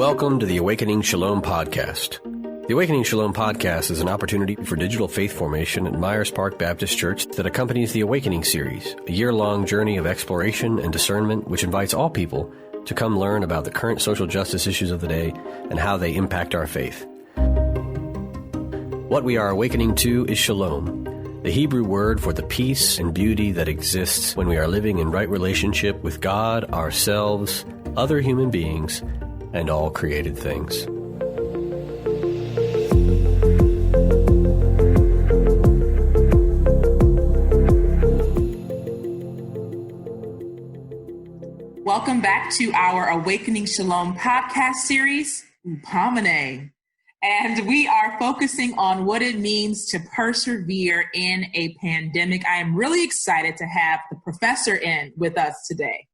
Welcome to the Awakening Shalom Podcast. The Awakening Shalom Podcast is an opportunity for digital faith formation at Myers Park Baptist Church that accompanies the Awakening series, a year-long journey of exploration and discernment which invites all people to come learn about the current social justice issues of the day and how they impact our faith. What we are awakening to is shalom, the Hebrew word for the peace and beauty that exists when we are living in right relationship with God, ourselves, other human beings, and all created things. Welcome back to our Awakening Shalom podcast series, Hupomoné. And we are focusing on what it means to persevere in a pandemic. I am really excited to have the professor in with us today.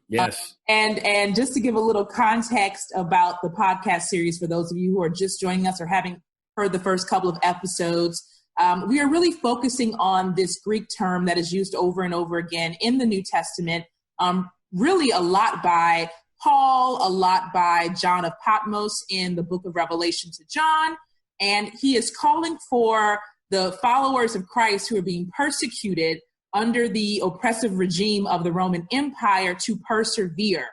Yes. And just to give a little context about the podcast series for those of you who are just joining us or having heard the first couple of episodes, we are really focusing on this Greek term that is used over and over again in the New Testament, really a lot by Paul, a lot by John of Patmos in the book of Revelation to John. And he is calling for the followers of Christ who are being persecuted under the oppressive regime of the Roman Empire to persevere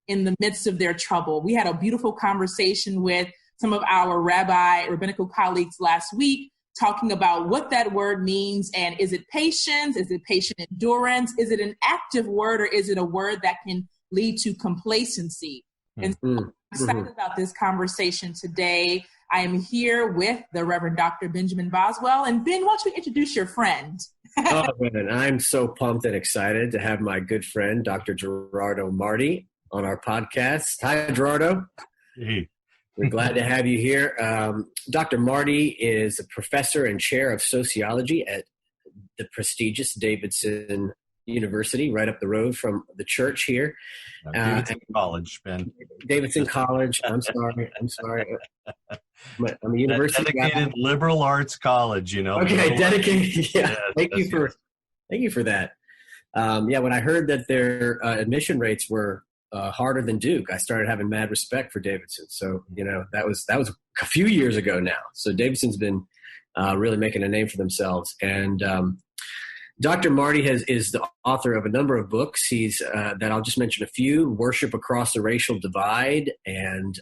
in the midst of their trouble. We had a beautiful conversation with some of our rabbinical colleagues last week, talking about what that word means and is it patience? Is it patient endurance? Is it an active word or is it a word that can lead to complacency? And so I'm excited about this conversation today. I am here with the Reverend Dr. Benjamin Boswell. And Ben, why don't you introduce your friend? Oh, man, I'm so pumped and excited to have my good friend, Dr. Gerardo Marti, on our podcast. Hi, Gerardo. Hey. We're glad to have you here. Dr. Marti is a professor and chair of sociology at the prestigious Davidson University, right up the road from the church here. Davidson College, Ben. Davidson College. I'm sorry. I'm a university dedicated guy. Liberal arts college, you know. Okay, dedicated. Yeah. Yes, Thank you for that. When I heard that their admission rates were harder than Duke, I started having mad respect for Davidson. So, that was a few years ago now. So Davidson's been really making a name for themselves. And Dr. Marti is the author of a number of books. He's that I'll just mention a few: Worship Across the Racial Divide and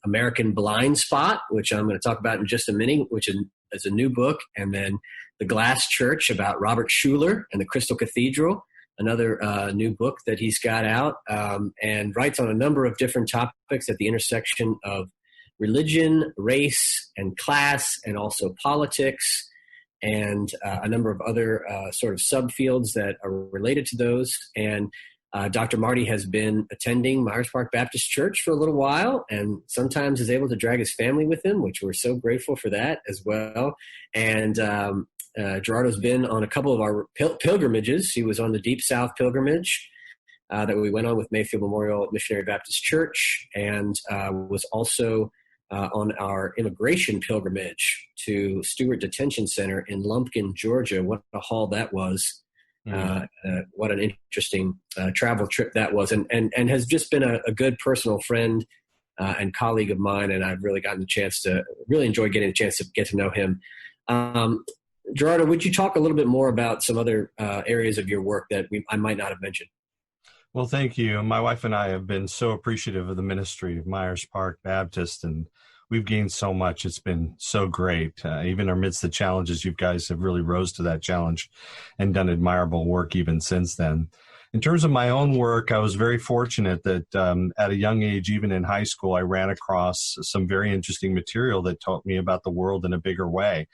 American Blind Spot, which I'm going to talk about in just a minute, which is a new book. And then The Glass Church about Robert Schuller and the Crystal Cathedral, another new book that he's got out, and writes on a number of different topics at the intersection of religion, race, and class, and also politics, and a number of other sort of subfields that are related to those. And Dr. Marti has been attending Myers Park Baptist Church for a little while and sometimes is able to drag his family with him, which we're so grateful for that as well. And Gerardo's been on a couple of our pilgrimages. He was on the Deep South pilgrimage that we went on with Mayfield Memorial Missionary Baptist Church, and was also on our immigration pilgrimage to Stewart Detention Center in Lumpkin, Georgia. What a haul that was. What an interesting travel trip that was, and has just been a good personal friend and colleague of mine, and I've really enjoyed getting a chance to get to know him. Gerardo, would you talk a little bit more about some other areas of your work that I might not have mentioned? Well, thank you. My wife and I have been so appreciative of the ministry of Myers Park Baptist, and we've gained so much. It's been so great. Even amidst the challenges, you guys have really rose to that challenge and done admirable work even since then. In terms of my own work, I was very fortunate that at a young age, even in high school, I ran across some very interesting material that taught me about the world in a bigger way.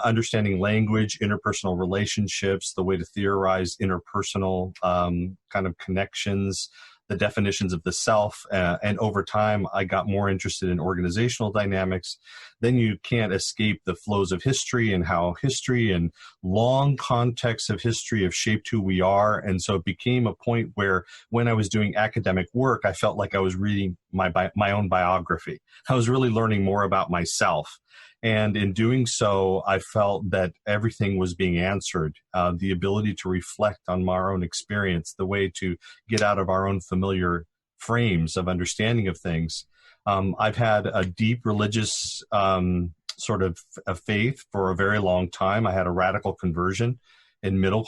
Understanding language, interpersonal relationships, the way to theorize interpersonal kind of connections, the definitions of the self. And over time, I got more interested in organizational dynamics. Then you can't escape the flows of history and how history and long contexts of history have shaped who we are. And so it became a point where when I was doing academic work, I felt like I was reading my own biography. I was really learning more about myself. And in doing so, I felt that everything was being answered. The ability to reflect on our own experience, the way to get out of our own familiar frames of understanding of things I've had a deep religious sort of a faith for a very long time. I had a radical conversion in middle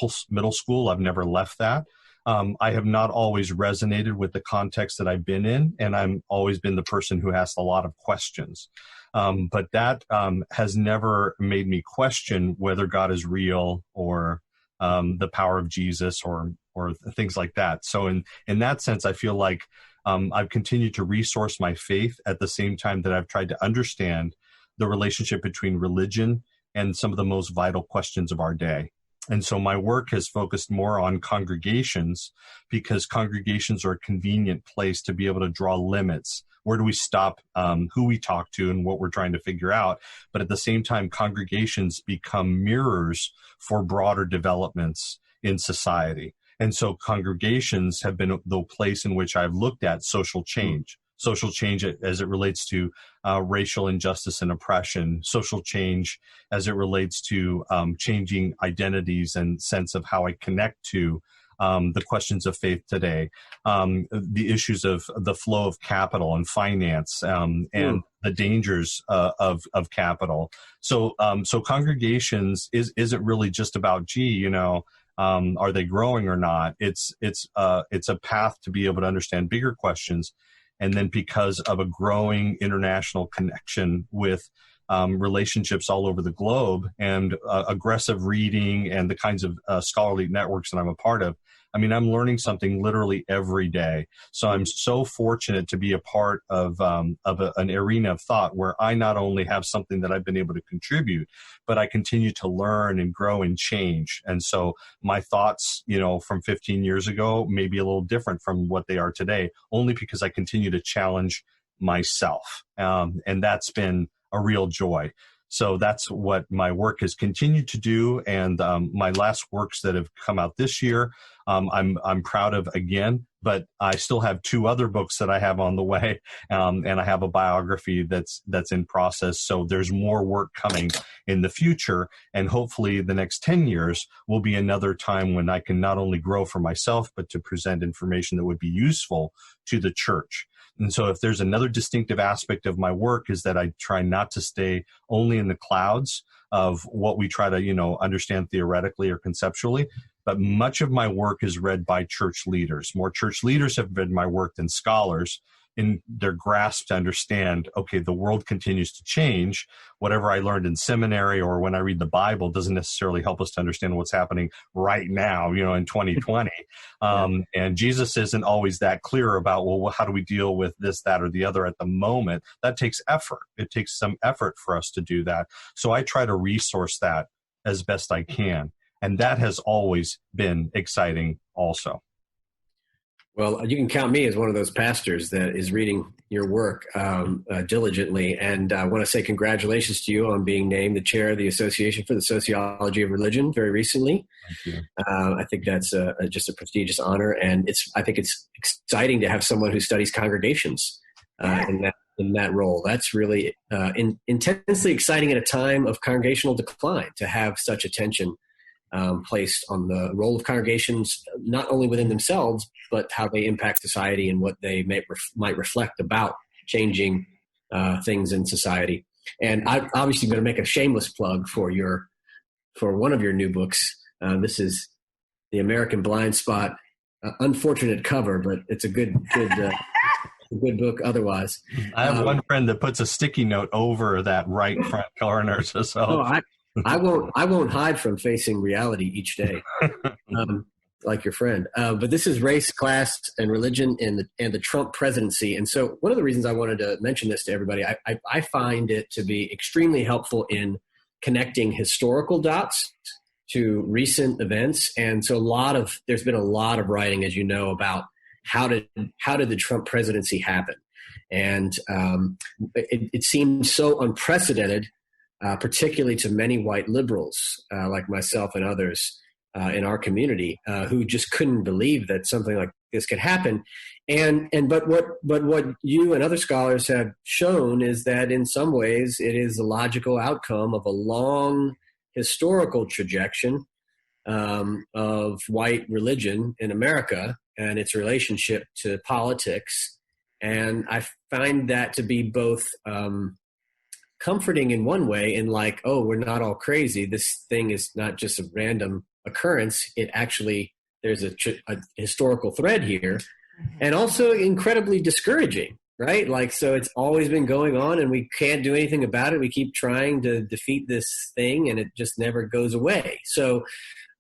school. I've never left that. I have not always resonated with the context that I've been in, and I've always been the person who asks a lot of questions. But that has never made me question whether God is real or the power of Jesus or things like that. So in that sense, I feel like I've continued to resource my faith at the same time that I've tried to understand the relationship between religion and some of the most vital questions of our day. And so my work has focused more on congregations because congregations are a convenient place to be able to draw limits. Where do we stop who we talk to and what we're trying to figure out? But at the same time, congregations become mirrors for broader developments in society. And so congregations have been the place in which I've looked at social change as it relates to racial injustice and oppression, social change as it relates to changing identities and sense of how I connect to the questions of faith today, the issues of the flow of capital and finance, and the dangers of capital. So congregations isn't really just about, are they growing or not? It's a path to be able to understand bigger questions. And then because of a growing international connection with relationships all over the globe and aggressive reading and the kinds of scholarly networks that I'm a part of, I mean, I'm learning something literally every day. So I'm so fortunate to be a part of an arena of thought where I not only have something that I've been able to contribute, but I continue to learn and grow and change. And so my thoughts, from 15 years ago may be a little different from what they are today, only because I continue to challenge myself. And that's been a real joy. So that's what my work has continued to do. And my last works that have come out this year, I'm proud of again, but I still have 2 other books that I have on the way. And I have a biography that's in process. So there's more work coming in the future. And hopefully the next 10 years will be another time when I can not only grow for myself, but to present information that would be useful to the church. And so if there's another distinctive aspect of my work is that I try not to stay only in the clouds of what we try to, understand theoretically or conceptually, but much of my work is read by church leaders. More church leaders have read my work than scholars in their grasp to understand, okay, the world continues to change. Whatever I learned in seminary or when I read the Bible doesn't necessarily help us to understand what's happening right now, in 2020. And Jesus isn't always that clear about, well, how do we deal with this, that, or the other at the moment? That takes effort. It takes some effort for us to do that. So I try to resource that as best I can. And that has always been exciting also. Well, you can count me as one of those pastors that is reading your work diligently. And I want to say congratulations to you on being named the chair of the Association for the Sociology of Religion very recently. Thank you. I think that's just a prestigious honor. And I think it's exciting to have someone who studies congregations in that role. That's really intensely exciting at a time of congregational decline to have such attention placed on the role of congregations, not only within themselves, but how they impact society and what they might reflect about changing things in society. And I'm obviously going to make a shameless plug for one of your new books. This is The American Blind Spot. Unfortunate cover, but it's a good good book otherwise. I have one friend that puts a sticky note over that right front corner. So I won't hide from facing reality each day, like your friend. But this is Race, Class, and Religion and the Trump Presidency. And so one of the reasons I wanted to mention this to everybody, I find it to be extremely helpful in connecting historical dots to recent events. And so there's been a lot of writing, as you know, about how did the Trump presidency happen? And it seemed so unprecedented, particularly to many white liberals like myself and others in our community who just couldn't believe that something like this could happen. But what you and other scholars have shown is that in some ways it is the logical outcome of a long historical trajectory of white religion in America and its relationship to politics And I find that to be both comforting in one way, in like, oh, we're not all crazy. This thing is not just a random occurrence. It actually, there's a historical thread here, and also incredibly discouraging, right? Like, so it's always been going on and we can't do anything about it. We keep trying to defeat this thing and it just never goes away. So,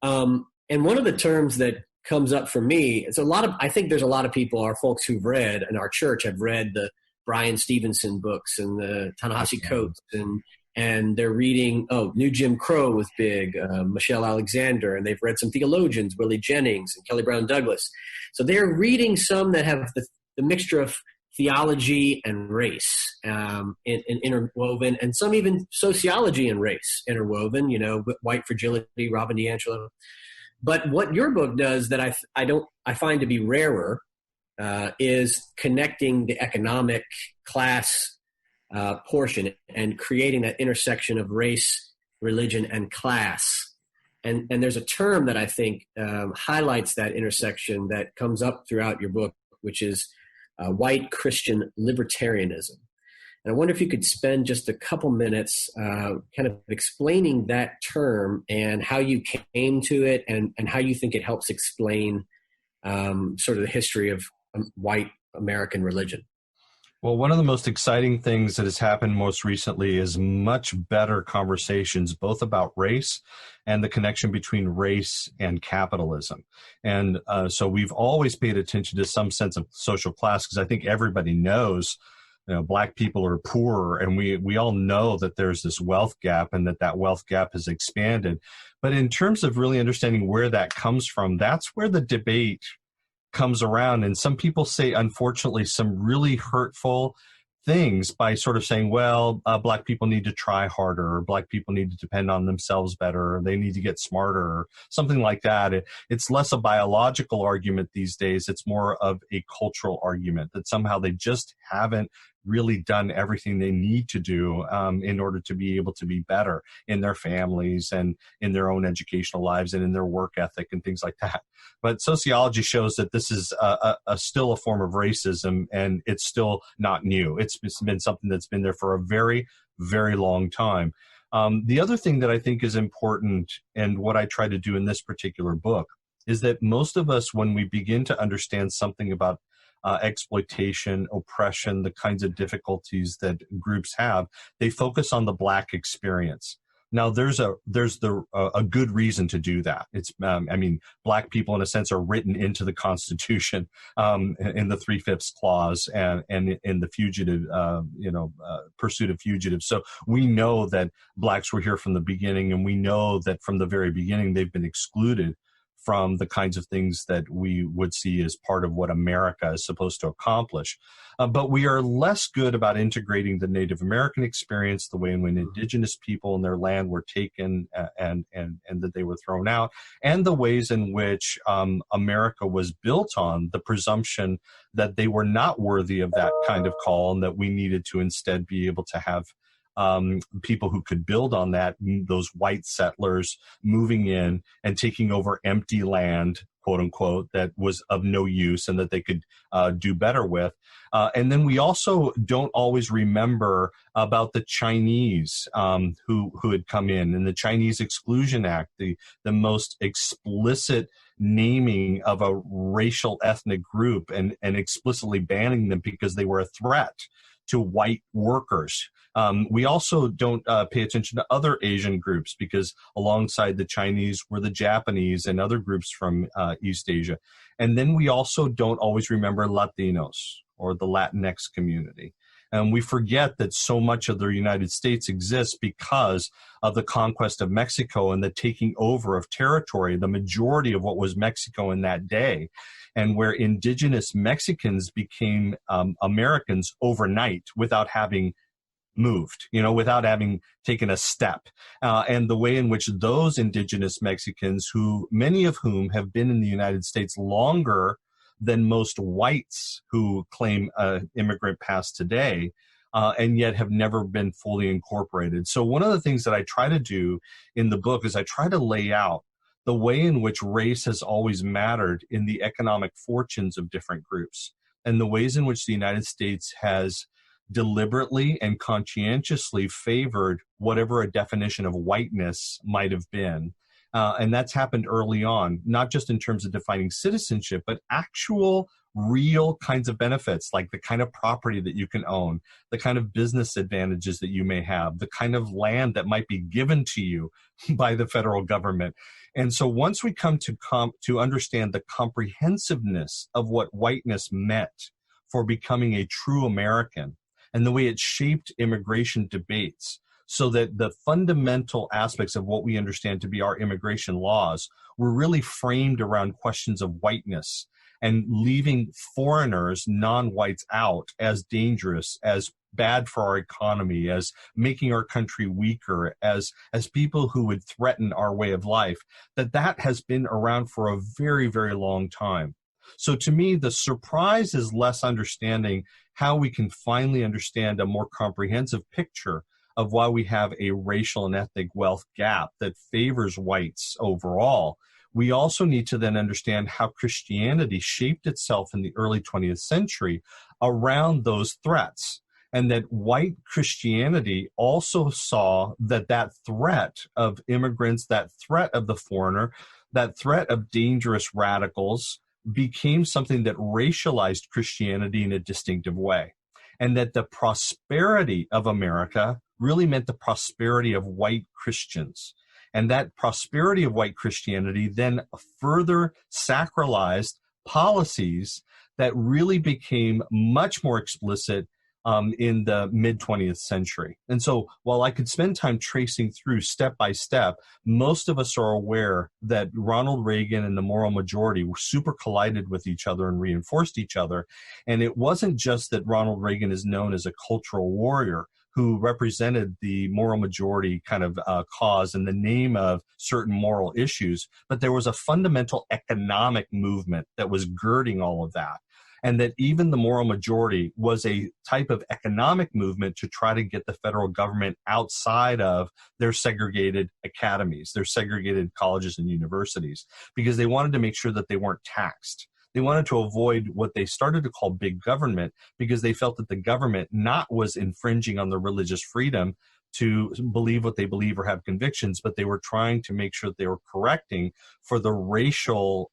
and one of the terms that comes up for me, it's I think there's a lot of people, our folks who've read, in our church have read the Brian Stevenson books and the Ta-Nehisi Coates, and they're reading, New Jim Crow was big, Michelle Alexander, and they've read some theologians, Willie Jennings and Kelly Brown Douglas. So they're reading some that have the mixture of theology and race interwoven, and some even sociology and race interwoven, White Fragility, Robin DiAngelo. But what your book does that I find to be rarer is connecting the economic class portion and creating that intersection of race, religion, and class. And there's a term that I think highlights that intersection that comes up throughout your book, which is white Christian libertarianism. And I wonder if you could spend just a couple minutes kind of explaining that term and how you came to it, and how you think it helps explain sort of the history of white American religion. Well, one of the most exciting things that has happened most recently is much better conversations, both about race and the connection between race and capitalism. And so we've always paid attention to some sense of social class, because I think everybody knows, Black people are poorer, and we all know that there's this wealth gap, and that wealth gap has expanded. But in terms of really understanding where that comes from, that's where the debate comes around. And some people say, unfortunately, some really hurtful things by sort of saying, well, Black people need to try harder, or Black people need to depend on themselves better, or they need to get smarter, or something like that. It's less a biological argument these days. It's more of a cultural argument that somehow they just haven't really done everything they need to do in order to be able to be better in their families and in their own educational lives and in their work ethic and things like that. But sociology shows that this is still a form of racism, and it's still not new. It's been something that's been there for a very, very long time. The other thing that I think is important, and what I try to do in this particular book, is that most of us, when we begin to understand something about exploitation, oppression, the kinds of difficulties that groups have, they focus on the Black experience. Now, there's a good reason to do that. It's, Black people, in a sense, are written into the Constitution in the 3/5 clause and in the fugitive, pursuit of fugitives. So we know that Blacks were here from the beginning, and we know that from the very beginning they've been excluded from the kinds of things that we would see as part of what America is supposed to accomplish. But we are less good about integrating the Native American experience, the way in which indigenous people and their land were taken and that they were thrown out, and the ways in which America was built on the presumption that they were not worthy of that kind of call, and that we needed to instead be able to have people who could build on that, those white settlers moving in and taking over empty land, quote unquote, that was of no use and that they could do better with. And then we also don't always remember about the Chinese who had come in, and the Chinese Exclusion Act, the most explicit naming of a racial ethnic group and explicitly banning them because they were a threat to white workers. We also don't pay attention to other Asian groups, because alongside the Chinese were the Japanese and other groups from East Asia. And then we also don't always remember Latinos or the Latinx community. And we forget that so much of the United States exists because of the conquest of Mexico and the taking over of territory, the majority of what was Mexico in that day, and where indigenous Mexicans became Americans overnight without having moved, without having taken a step. And the way in which those indigenous Mexicans, who many of whom have been in the United States longer than most whites who claim immigrant past today, and yet have never been fully incorporated. So one of the things that I try to do in the book is I try to lay out the way in which race has always mattered in the economic fortunes of different groups. and the ways in which the United States has deliberately and conscientiously favored whatever a definition of whiteness might have been. And that's happened early on, not just in terms of defining citizenship, but actual real kinds of benefits, like the kind of property that you can own, the kind of business advantages that you may have, the kind of land that might be given to you by the federal government. And so once we come to understand the comprehensiveness of what whiteness meant for becoming a true American and the way it shaped immigration debates, so that the fundamental aspects of what we understand to be our immigration laws were really framed around questions of whiteness and leaving foreigners, non-whites, out as dangerous, as bad for our economy, as making our country weaker, as people who would threaten our way of life, that has been around for a very, very long time. So to me, the surprise is less understanding how we can finally understand a more comprehensive picture of why we have a racial and ethnic wealth gap that favors whites overall. We also need to then understand how Christianity shaped itself in the early 20th century around those threats, and that white Christianity also saw that threat of immigrants, that threat of the foreigner, that threat of dangerous radicals became something that racialized Christianity in a distinctive way, and that the prosperity of America really meant the prosperity of white Christians. And that prosperity of white Christianity then further sacralized policies that really became much more explicit in the mid-20th century. And so while I could spend time tracing through step by step, most of us are aware that Ronald Reagan and the moral majority were super collided with each other and reinforced each other. And it wasn't just that Ronald Reagan is known as a cultural warrior who represented the moral majority kind of cause in the name of certain moral issues, but there was a fundamental economic movement that was girding all of that. And that even the moral majority was a type of economic movement to try to get the federal government outside of their segregated academies, their segregated colleges and universities, because they wanted to make sure that they weren't taxed. They wanted to avoid what they started to call big government, because they felt that the government not was infringing on their religious freedom to believe what they believe or have convictions, but they were trying to make sure that they were correcting for the racial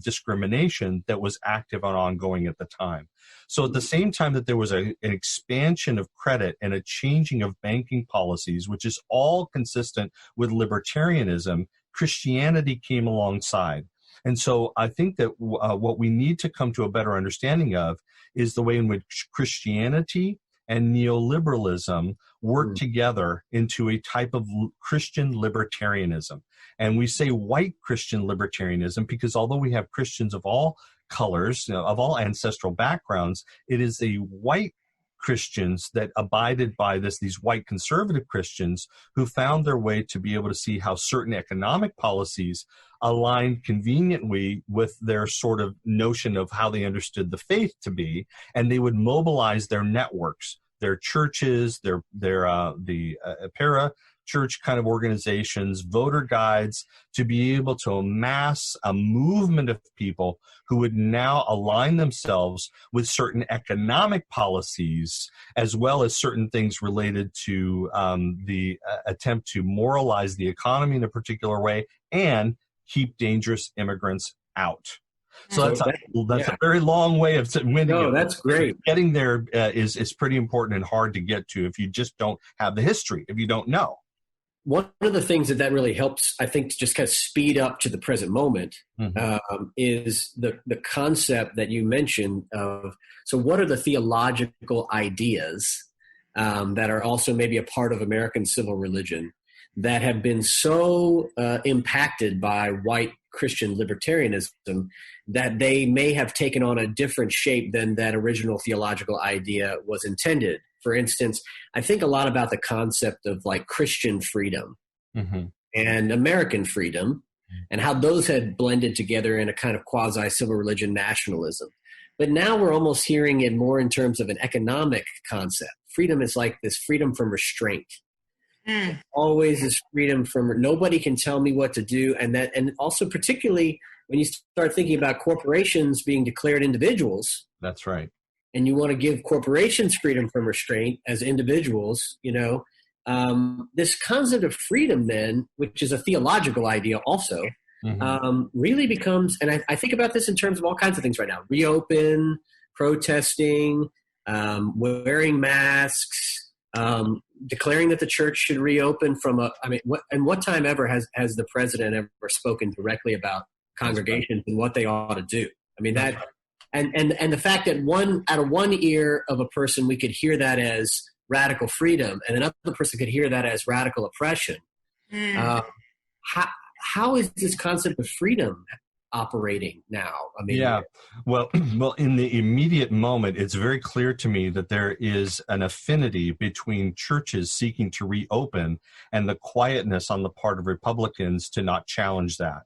discrimination that was active and ongoing at the time. So at the same time that there was an expansion of credit and a changing of banking policies, which is all consistent with libertarianism, Christianity came alongside. And so I think that what we need to come to a better understanding of is the way in which Christianity and neoliberalism work together into a type of Christian libertarianism. And we say white Christian libertarianism because although we have Christians of all colors, of all ancestral backgrounds, it is a white Christians that abided by these white conservative Christians who found their way to be able to see how certain economic policies aligned conveniently with their sort of notion of how they understood the faith to be, and they would mobilize their networks, their churches, the para-church kind of organizations, voter guides, to be able to amass a movement of people who would now align themselves with certain economic policies, as well as certain things related to the attempt to moralize the economy in a particular way and keep dangerous immigrants out. So that's a very long way of winning. No, that's great. Getting there is pretty important and hard to get to if you just don't have the history, if you don't know. One of the things that really helps, I think, to just kind of speed up to the present moment is the concept that you mentioned of, so what are the theological ideas that are also maybe a part of American civil religion that have been so impacted by white Christian libertarianism that they may have taken on a different shape than that original theological idea was intended. For instance, I think a lot about the concept of like Christian freedom and American freedom and how those had blended together in a kind of quasi-civil religion nationalism. But now we're almost hearing it more in terms of an economic concept. Freedom is like this freedom from restraint. Always is freedom from nobody can tell me what to do. And also particularly when you start thinking about corporations being declared individuals. That's right. And you want to give corporations freedom from restraint as individuals, this concept of freedom then, which is a theological idea also, really becomes, and I think about this in terms of all kinds of things right now: reopen, protesting, wearing masks, declaring that the church should reopen what time ever has the president ever spoken directly about congregations and what they ought to do? I mean, that, and the fact that out of one ear of a person, we could hear that as radical freedom, and another person could hear that as radical oppression. How is this concept of freedom operating now? I mean, well, in the immediate moment, it's very clear to me that there is an affinity between churches seeking to reopen and the quietness on the part of Republicans to not challenge that.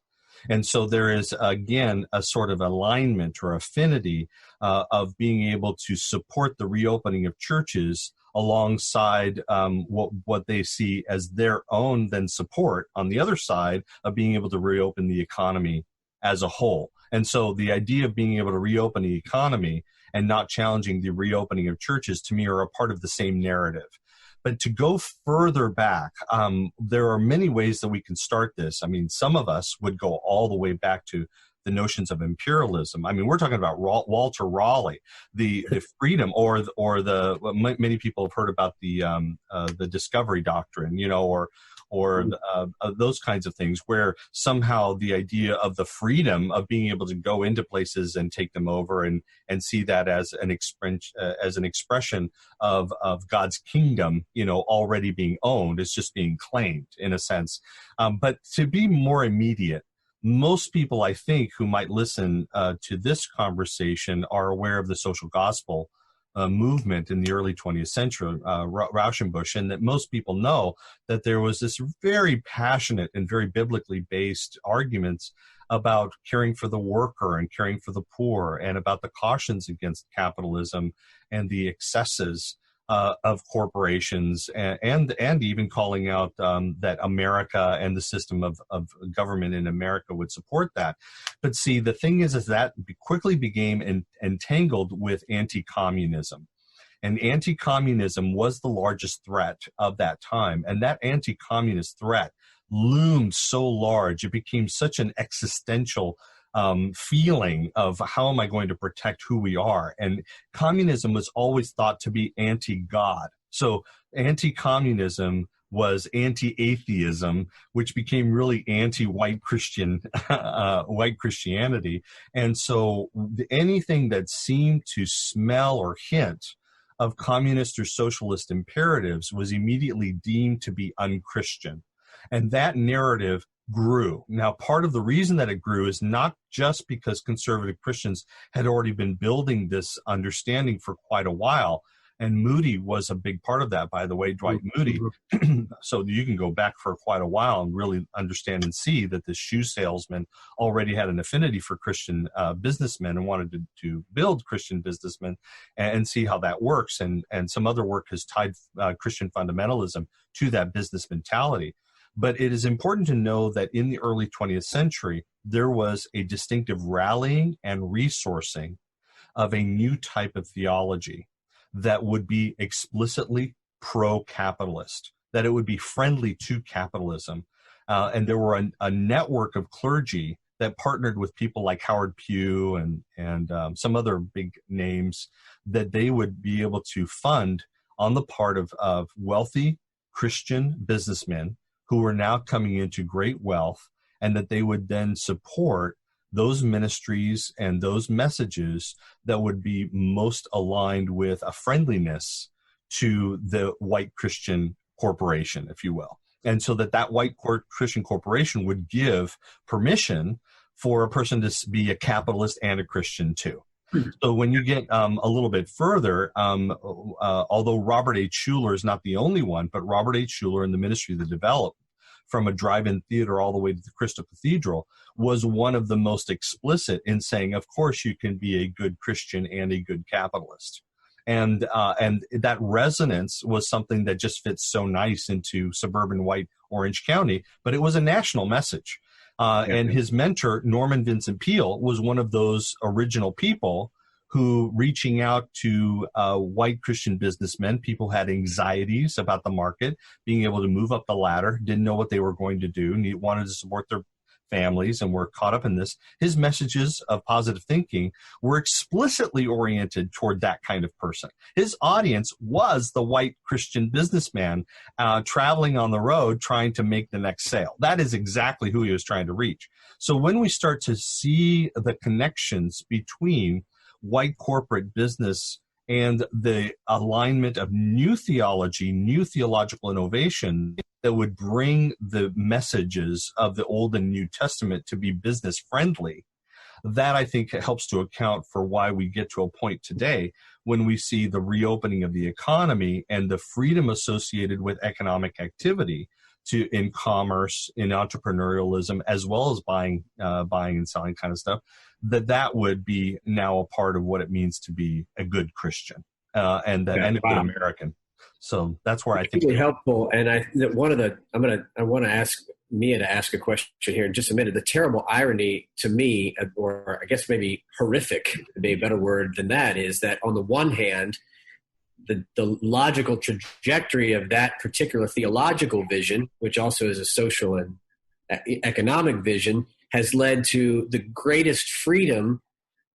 And so there is, again, a sort of alignment or affinity of being able to support the reopening of churches alongside what they see as their own then support on the other side of being able to reopen the economy as a whole. And so the idea of being able to reopen the economy and not challenging the reopening of churches, to me, are a part of the same narrative. But to go further back, there are many ways that we can start this. I mean, some of us would go all the way back to the notions of imperialism. I mean, we're talking about Walter Raleigh, the freedom, or many people have heard about the discovery doctrine, or those kinds of things, where somehow the idea of the freedom of being able to go into places and take them over and see that as an expression of God's kingdom, already being owned, is just being claimed in a sense. But to be more immediate, most people, I think, who might listen to this conversation are aware of the social gospel movement in the early 20th century, Rauschenbusch, and that most people know that there was this very passionate and very biblically based arguments about caring for the worker and caring for the poor, and about the cautions against capitalism and the excesses of corporations, and even calling out that America and the system of government in America would support that. But see, the thing is that quickly became entangled with anti-communism. And anti-communism was the largest threat of that time. And that anti-communist threat loomed so large, it became such an existential feeling of how am I going to protect who we are? And communism was always thought to be anti-God. So anti-communism was anti-atheism, which became really anti-white white Christianity. And so anything that seemed to smell or hint of communist or socialist imperatives was immediately deemed to be unchristian. And that narrative grew. Now, part of the reason that it grew is not just because conservative Christians had already been building this understanding for quite a while. And Moody was a big part of that, by the way, Dwight Moody. So you can go back for quite a while and really understand and see that this shoe salesman already had an affinity for Christian businessmen and wanted to build Christian businessmen and see how that works. And some other work has tied Christian fundamentalism to that business mentality. But it is important to know that in the early 20th century, there was a distinctive rallying and resourcing of a new type of theology that would be explicitly pro-capitalist, that it would be friendly to capitalism. And there were a network of clergy that partnered with people like Howard Pugh and some other big names that they would be able to fund on the part of wealthy Christian businessmen who were now coming into great wealth, and that they would then support those ministries and those messages that would be most aligned with a friendliness to the white Christian corporation, if you will. And so that white Christian corporation would give permission for a person to be a capitalist and a Christian too. So when you get a little bit further, although Robert H. Schuller is not the only one, but Robert H. Schuller and the ministry that developed from a drive-in theater all the way to the Crystal Cathedral was one of the most explicit in saying, of course, you can be a good Christian and a good capitalist. And that resonance was something that just fits so nice into suburban white Orange County, but it was a national message. And his mentor, Norman Vincent Peale, was one of those original people who, reaching out to white Christian businessmen, people had anxieties about the market, being able to move up the ladder, didn't know what they were going to do, wanted to support their families, and were caught up in this. His messages of positive thinking were explicitly oriented toward that kind of person. His audience was the white Christian businessman traveling on the road trying to make the next sale. That is exactly who he was trying to reach. So when we start to see the connections between white corporate business and the alignment of new theology, new theological innovation that would bring the messages of the Old and New Testament to be business friendly, that I think helps to account for why we get to a point today when we see the reopening of the economy and the freedom associated with economic activity in commerce, in entrepreneurialism, as well as buying and selling kind of stuff, that would be now a part of what it means to be a good Christian and a good American. So that's where I think it's really helpful. And I want to ask Mia to ask a question here in just a minute. The terrible irony to me, or I guess maybe horrific would be a better word than that, is that on the one hand, the logical trajectory of that particular theological vision, which also is a social and economic vision, has led to the greatest freedom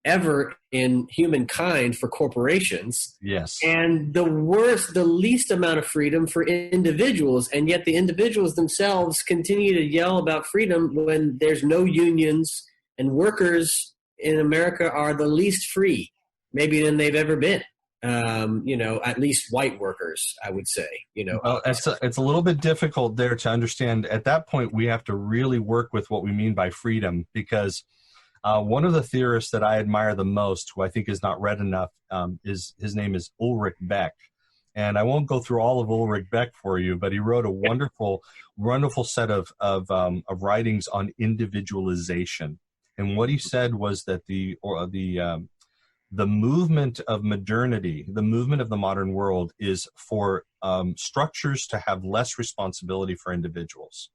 ever in humankind for corporations. Yes. And the least amount of freedom for individuals. And yet the individuals themselves continue to yell about freedom when there's no unions, and workers in America are the least free, maybe than they've ever been. At least white workers, I would say, Well, it's a little bit difficult there to understand. At that point, we have to really work with what we mean by freedom, because one of the theorists that I admire the most, who I think is not read enough, his name is Ulrich Beck. And I won't go through all of Ulrich Beck for you, but he wrote a wonderful set of writings on individualization. And what he said was that the movement of modernity, the movement of the modern world, is for structures to have less responsibility for individuals.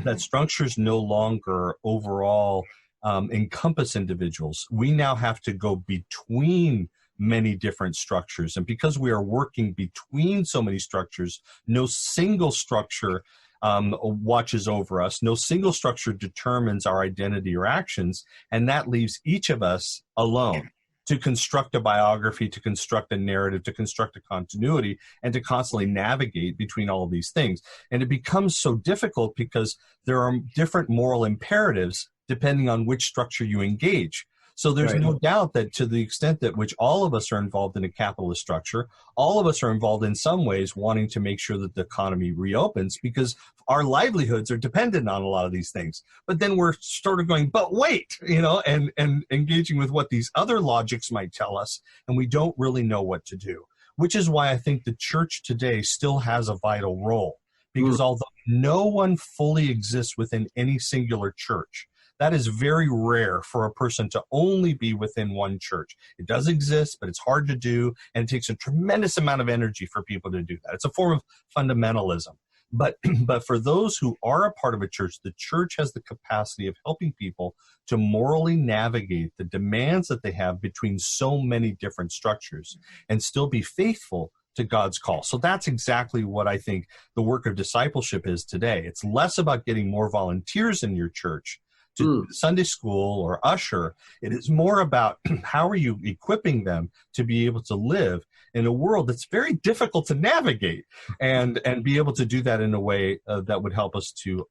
That structures no longer overall encompass individuals. We now have to go between many different structures. And because we are working between so many structures, no single structure watches over us. No single structure determines our identity or actions. And that leaves each of us alone to construct a biography, to construct a narrative, to construct a continuity, and to constantly navigate between all of these things. And it becomes so difficult because there are different moral imperatives depending on which structure you engage. So there's no doubt that to the extent that which all of us are involved in a capitalist structure, all of us are involved in some ways wanting to make sure that the economy reopens, because our livelihoods are dependent on a lot of these things. But then we're sort of going, but wait, and engaging with what these other logics might tell us, and we don't really know what to do, which is why I think the church today still has a vital role, because although no one fully exists within any singular church, that is very rare for a person to only be within one church. It does exist, but it's hard to do, and it takes a tremendous amount of energy for people to do that. It's a form of fundamentalism. But for those who are a part of a church, the church has the capacity of helping people to morally navigate the demands that they have between so many different structures and still be faithful to God's call. So that's exactly what I think the work of discipleship is today. It's less about getting more volunteers in your church to Sunday school or usher. It is more about how are you equipping them to be able to live in a world that's very difficult to navigate, and be able to do that in a way that would help us to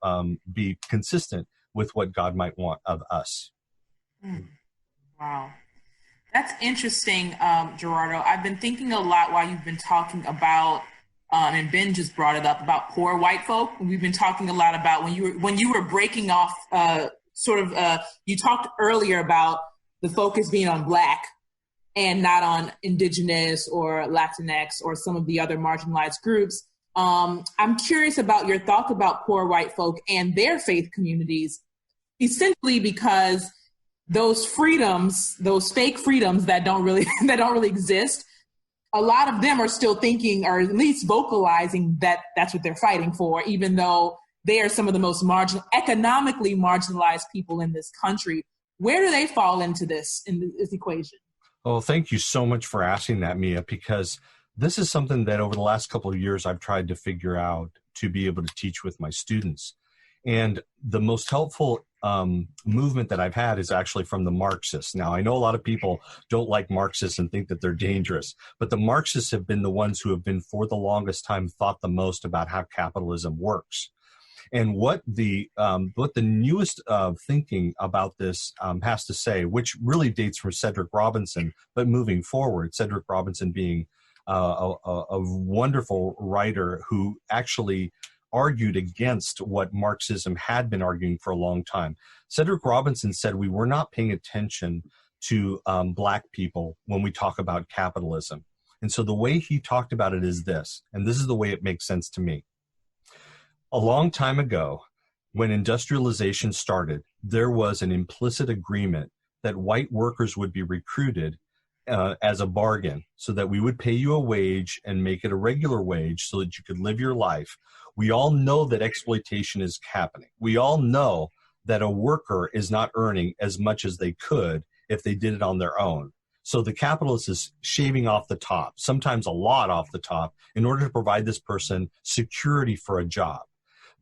be consistent with what God might want of us. Wow. That's interesting, Gerardo. I've been thinking a lot while you've been talking about, and Ben just brought it up, about poor white folk. We've been talking a lot about when you were breaking off you talked earlier about the focus being on Black and not on Indigenous or Latinx or some of the other marginalized groups. I'm curious about your thoughts about poor white folk and their faith communities, essentially because those freedoms, those fake freedoms that don't really exist, a lot of them are still thinking, or at least vocalizing, that that's what they're fighting for, even though they are some of the most economically marginalized people in this country. Where do they fall into this, in this equation? Oh, thank you so much for asking that, Mia, because this is something that over the last couple of years I've tried to figure out to be able to teach with my students. And the most helpful movement that I've had is actually from the Marxists. Now, I know a lot of people don't like Marxists and think that they're dangerous, but the Marxists have been the ones who have been for the longest time thought the most about how capitalism works. And what the newest thinking about this has to say, which really dates from Cedric Robinson, but moving forward, Cedric Robinson being a wonderful writer who actually argued against what Marxism had been arguing for a long time. Cedric Robinson said we were not paying attention to Black people when we talk about capitalism. And so the way he talked about it is this, and this is the way it makes sense to me. A long time ago, when industrialization started, there was an implicit agreement that white workers would be recruited as a bargain so that we would pay you a wage and make it a regular wage so that you could live your life. We all know that exploitation is happening. We all know that a worker is not earning as much as they could if they did it on their own. So the capitalist is shaving off the top, sometimes a lot off the top, in order to provide this person security for a job.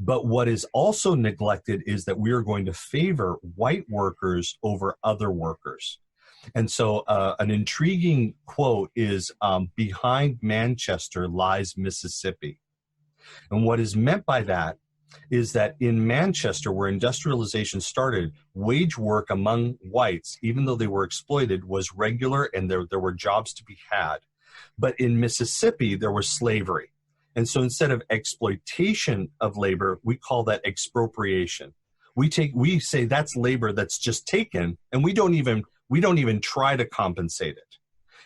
But what is also neglected is that we are going to favor white workers over other workers. And so an intriguing quote is, behind Manchester lies Mississippi. And what is meant by that is that in Manchester, where industrialization started, wage work among whites, even though they were exploited, was regular and there were jobs to be had. But in Mississippi, there was slavery. And so instead of exploitation of labor, we call that expropriation. We say that's labor that's just taken, and we don't even try to compensate it.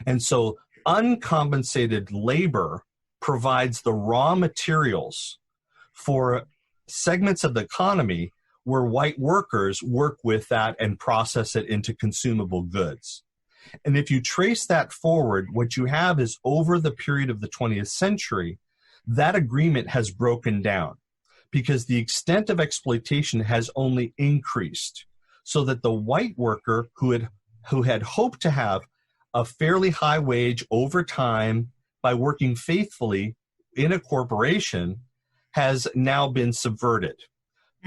And so uncompensated labor provides the raw materials for segments of the economy where white workers work with that and process it into consumable goods. And if you trace that forward, what you have is over the period of the 20th century, that agreement has broken down because the extent of exploitation has only increased, so that the white worker who had hoped to have a fairly high wage over time by working faithfully in a corporation has now been subverted.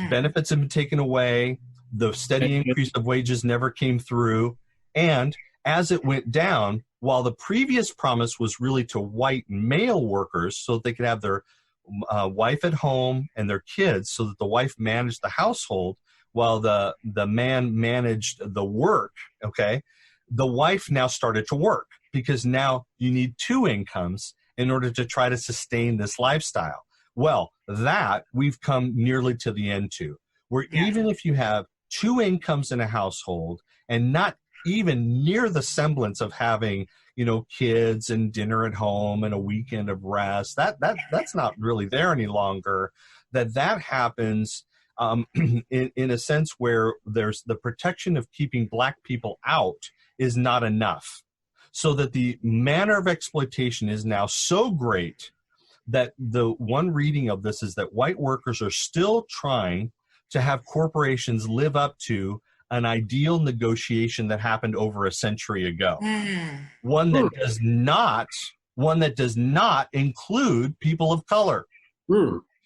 Benefits have been taken away. The steady increase of wages never came through. And as it went down, while the previous promise was really to white male workers so that they could have their wife at home and their kids so that the wife managed the household while the man managed the work, okay, the wife now started to work because now you need two incomes in order to try to sustain this lifestyle. Well, that we've come nearly to the end to, where even if you have two incomes in a household and not even near the semblance of having, kids and dinner at home and a weekend of rest, that's not really there any longer. That happens in a sense where there's the protection of keeping Black people out is not enough. So that the manner of exploitation is now so great that the one reading of this is that white workers are still trying to have corporations live up to an ideal negotiation that happened over a century ago. One that does not include people of color.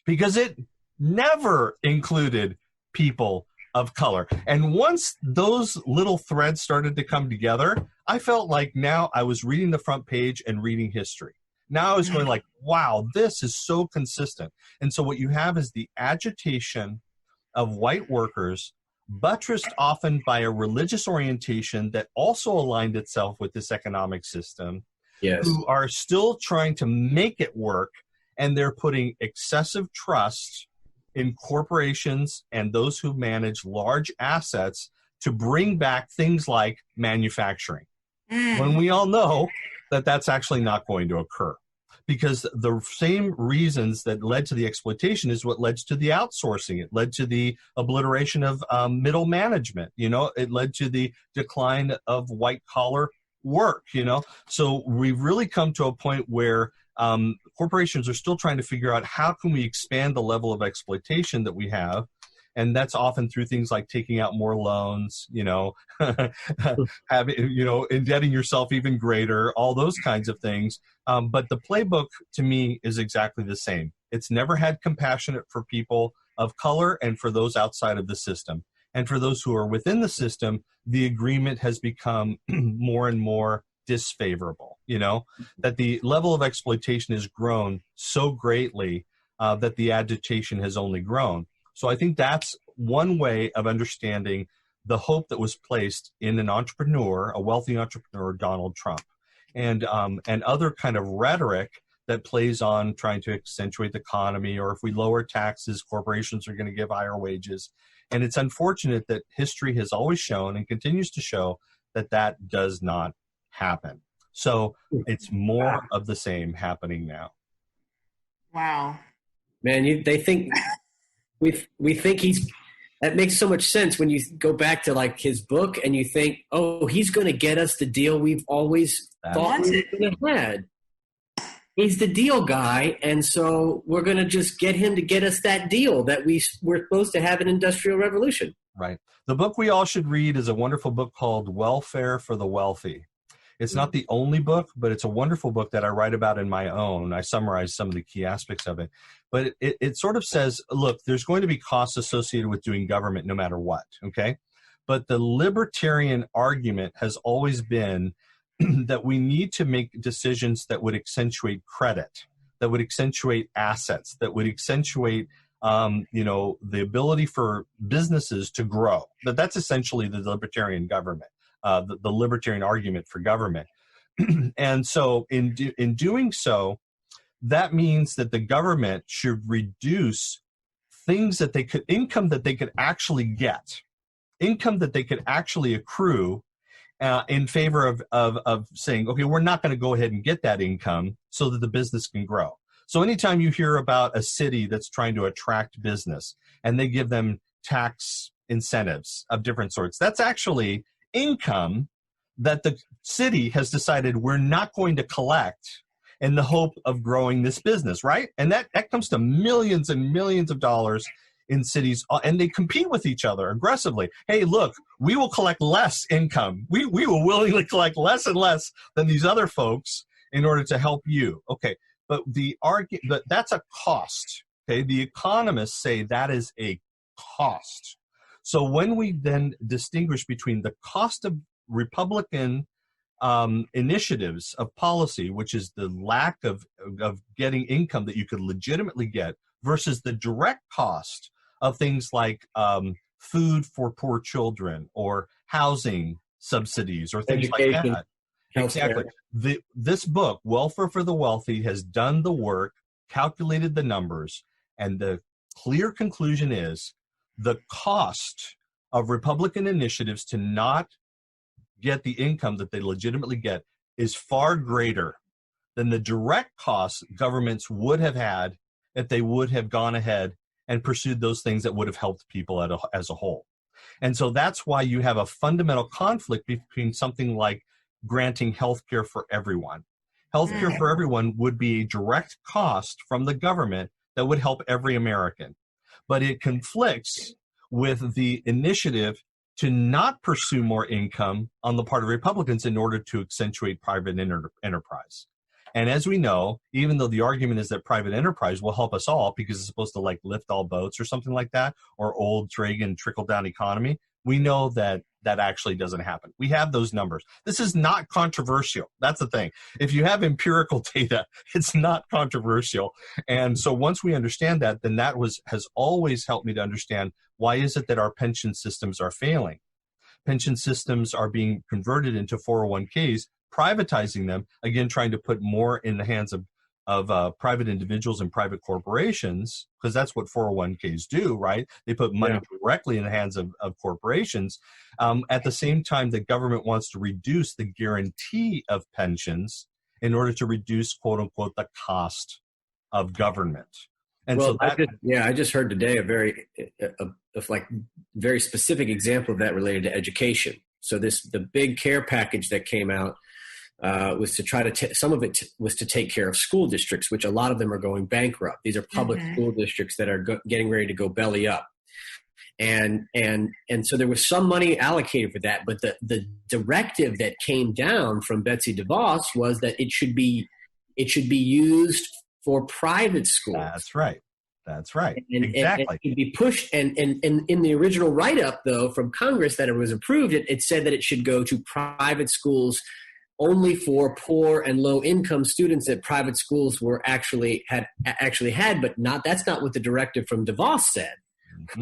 Because it never included people of color. And once those little threads started to come together, I felt like now I was reading the front page and reading history. Now I was going like, wow, this is so consistent. And so what you have is the agitation of white workers, buttressed often by a religious orientation that also aligned itself with this economic system, who are still trying to make it work, and they're putting excessive trust in corporations and those who manage large assets to bring back things like manufacturing. When we all know that that's actually not going to occur. Because the same reasons that led to the exploitation is what led to the outsourcing. It led to the obliteration of middle management. It led to the decline of white-collar work, So we've really come to a point where corporations are still trying to figure out how can we expand the level of exploitation that we have. And that's often through things like taking out more loans, having, indebting yourself even greater, all those kinds of things. But the playbook to me is exactly the same. It's never had compassion for people of color and for those outside of the system. And for those who are within the system, the agreement has become more and more disfavorable, that the level of exploitation has grown so greatly that the agitation has only grown. So I think that's one way of understanding the hope that was placed in an entrepreneur, a wealthy entrepreneur, Donald Trump, and other kind of rhetoric that plays on trying to accentuate the economy, or if we lower taxes, corporations are going to give higher wages. And it's unfortunate that history has always shown and continues to show that that does not happen. So it's more of the same happening now. Wow. Man, they think we think that makes so much sense when you go back to like his book and you think, oh, he's going to get us the deal we've always thought we were going to have. He's the deal guy, and so we're going to just get him to get us that deal that we're supposed to have an industrial revolution. Right. The book we all should read is a wonderful book called Welfare for the Wealthy. It's not the only book, but it's a wonderful book that I write about in my own. I summarize some of the key aspects of it. But it sort of says, look, there's going to be costs associated with doing government no matter what, okay? But the libertarian argument has always been that we need to make decisions that would accentuate credit, that would accentuate assets, that would accentuate the ability for businesses to grow. That's essentially the libertarian government, the libertarian argument for government. And so in doing so, that means that the government should reduce things that income that they could actually get, income that they could actually accrue, in favor of saying, okay, we're not going to go ahead and get that income so that the business can grow. So anytime you hear about a city that's trying to attract business and they give them tax incentives of different sorts, that's actually income that the city has decided we're not going to collect in the hope of growing this business, right? And that comes to millions and millions of dollars in cities, and they compete with each other aggressively. Hey, look, we will collect less income. We will willingly collect less and less than these other folks in order to help you. Okay, but that's a cost. Okay, the economists say that is a cost. So when we then distinguish between the cost of Republican initiatives of policy, which is the lack of getting income that you could legitimately get, versus the direct cost of things like food for poor children or housing subsidies or things education, like that. Exactly. This book, Welfare for the Wealthy, has done the work, calculated the numbers, and the clear conclusion is the cost of Republican initiatives to not get the income that they legitimately get is far greater than the direct costs governments would have had if they would have gone ahead and pursued those things that would have helped people as a whole. And so that's why you have a fundamental conflict between something like granting health care for everyone. Health care for everyone would be a direct cost from the government that would help every American. But it conflicts with the initiative to not pursue more income on the part of Republicans in order to accentuate private enterprise. And as we know, even though the argument is that private enterprise will help us all because it's supposed to like lift all boats or something like that, or old Reagan trickle-down economy, we know that that actually doesn't happen. We have those numbers. This is not controversial. That's the thing. If you have empirical data, it's not controversial. And so once we understand that, then that has always helped me to understand why is it that our pension systems are failing. Pension systems are being converted into 401ks, privatizing them, again, trying to put more in the hands of private individuals and private corporations, because that's what 401ks do, right? They put money directly in the hands of corporations. At the same time, the government wants to reduce the guarantee of pensions in order to reduce, quote unquote, the cost of government. And well, so I just heard today a very specific example of that related to education. So the big care package that came out was to try to some of it was to take care of school districts, which a lot of them are going bankrupt. These are public school districts that are getting ready to go belly up. And so there was some money allocated for that, but the directive that came down from Betsy DeVos was that it should be used for private schools. That's right. Exactly. And it should be pushed. And in the original write-up, though, from Congress that it was approved, it said that it should go to private schools only for poor and low-income students that private schools were actually had, but that's not what the directive from DeVos said.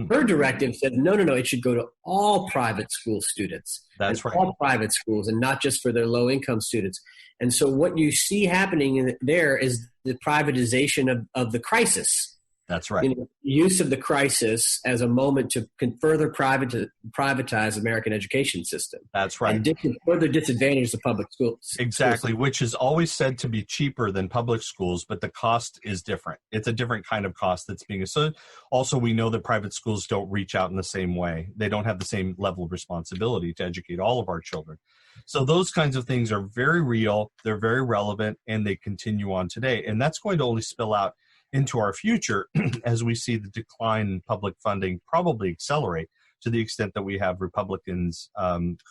Her directive said, no, it should go to all private school students. That's right. All private schools, and not just for their low-income students. And so what you see happening there is the privatization of the crisis. That's right. Use of the crisis as a moment to further privatize the American education system. That's right. And further disadvantage the public schools. Exactly, which is always said to be cheaper than public schools, but the cost is different. It's a different kind of cost that's being associated. Also, we know that private schools don't reach out in the same way. They don't have the same level of responsibility to educate all of our children. So those kinds of things are very real, they're very relevant, and they continue on today. And that's going to only spill out into our future as we see the decline in public funding probably accelerate to the extent that we have Republicans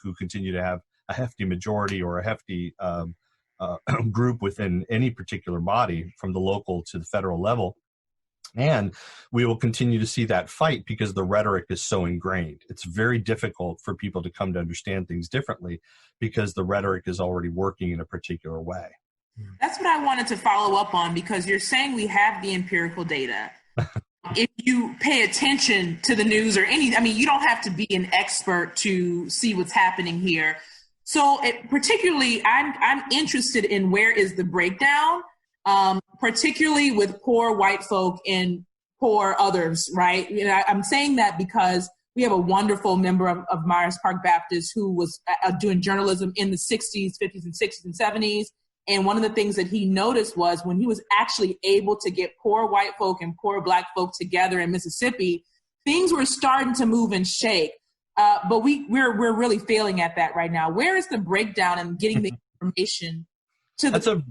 who continue to have a hefty majority or a hefty group within any particular body from the local to the federal level. And we will continue to see that fight because the rhetoric is so ingrained. It's very difficult for people to come to understand things differently because the rhetoric is already working in a particular way. That's what I wanted to follow up on, because you're saying we have the empirical data. If you pay attention to the news or you don't have to be an expert to see what's happening here. So particularly, I'm interested in where is the breakdown, particularly with poor white folk and poor others, right? I'm saying that because we have a wonderful member of Myers Park Baptist who was doing journalism in the 60s, 50s, and 60s and 70s. And one of the things that he noticed was when he was actually able to get poor white folk and poor black folk together in Mississippi, things were starting to move and shake. But we're really failing at that right now. Where is the breakdown in getting the information to the...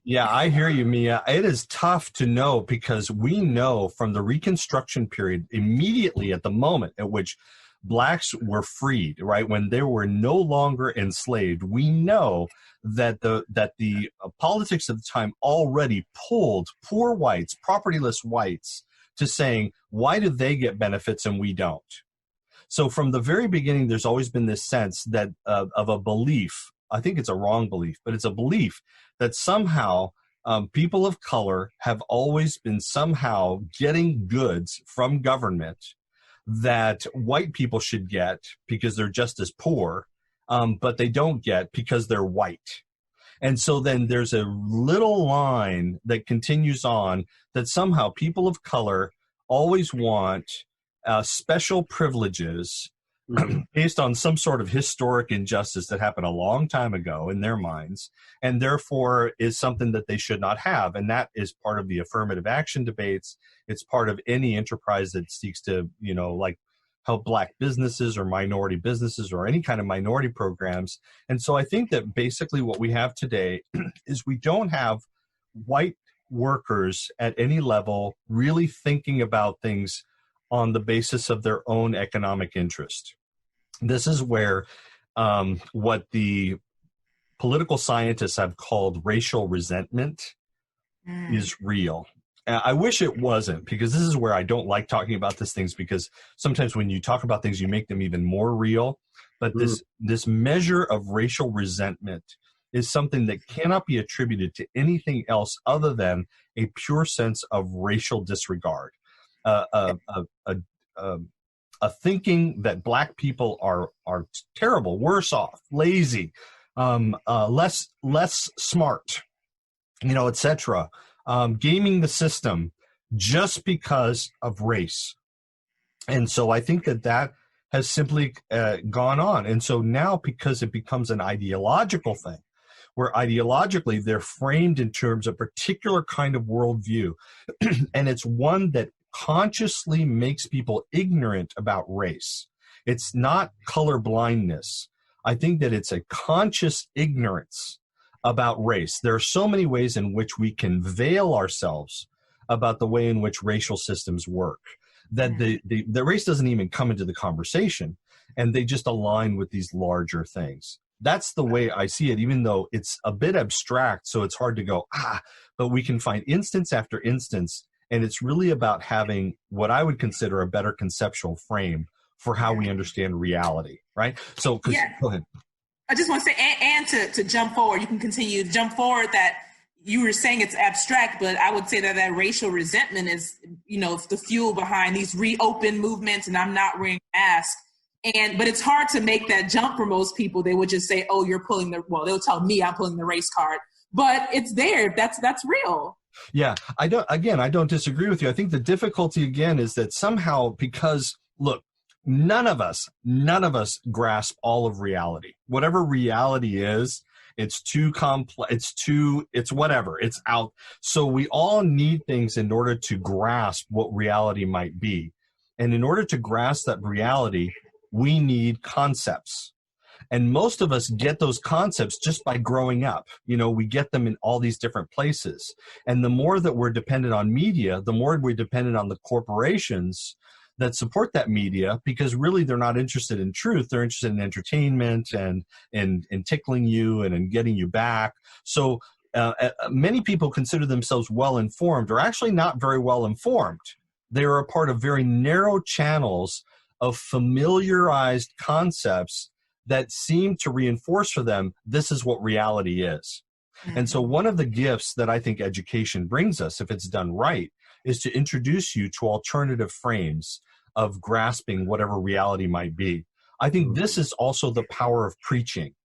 Yeah, I hear you, Mia. It is tough to know because we know from the Reconstruction period, immediately at the moment at which blacks were freed, right, when they were no longer enslaved, we know that the politics of the time already pulled poor whites, propertyless whites, to saying, why do they get benefits and we don't? So from the very beginning, there's always been this sense that of a belief. I think it's a wrong belief, but it's a belief that somehow people of color have always been somehow getting goods from government that white people should get because they're just as poor, but they don't get because they're white. And so then there's a little line that continues on that somehow people of color always want special privileges based on some sort of historic injustice that happened a long time ago in their minds, and therefore is something that they should not have. And that is part of the affirmative action debates. It's part of any enterprise that seeks to, help black businesses or minority businesses or any kind of minority programs. And so I think that basically what we have today is we don't have white workers at any level really thinking about things on the basis of their own economic interest. This is where what the political scientists have called racial resentment is real. I wish it wasn't, because this is where I don't like talking about these things, because sometimes when you talk about things, you make them even more real. But this measure of racial resentment is something that cannot be attributed to anything else other than a pure sense of racial disregard. A thinking that black people are terrible, worse off, lazy, less smart, etc. Gaming the system just because of race. And so I think that has simply gone on. And so now, because it becomes an ideological thing, where ideologically they're framed in terms of a particular kind of worldview, and it's one that consciously makes people ignorant about race. It's not color blindness. I think that it's a conscious ignorance about race. There are so many ways in which we can veil ourselves about the way in which racial systems work, that the race doesn't even come into the conversation, and they just align with these larger things. That's the way I see it, even though it's a bit abstract, so it's hard to go, but we can find instance after instance, and it's really about having what I would consider a better conceptual frame for how we understand reality, right? So, go ahead. I just want to say, and to jump forward, you can continue to jump forward, that you were saying it's abstract, but I would say that racial resentment is, the fuel behind these reopen movements, and I'm not wearing a mask. But it's hard to make that jump for most people. They would just say, oh, you're pulling they'll tell me I'm pulling the race card, but it's there. That's real. Yeah, I don't disagree with you. I think the difficulty again is that somehow, because look, none of us grasp all of reality. Whatever reality is, it's too complex, it's whatever, it's out. So we all need things in order to grasp what reality might be. And in order to grasp that reality, we need concepts. And most of us get those concepts just by growing up. We get them in all these different places. And the more that we're dependent on media, the more we're dependent on the corporations that support that media, because really they're not interested in truth. They're interested in entertainment and in tickling you and in getting you back. So many people consider themselves well-informed, or actually not very well-informed. They are a part of very narrow channels of familiarized concepts that seem to reinforce for them, this is what reality is. And so one of the gifts that I think education brings us, if it's done right, is to introduce you to alternative frames of grasping whatever reality might be. I think this is also the power of preaching.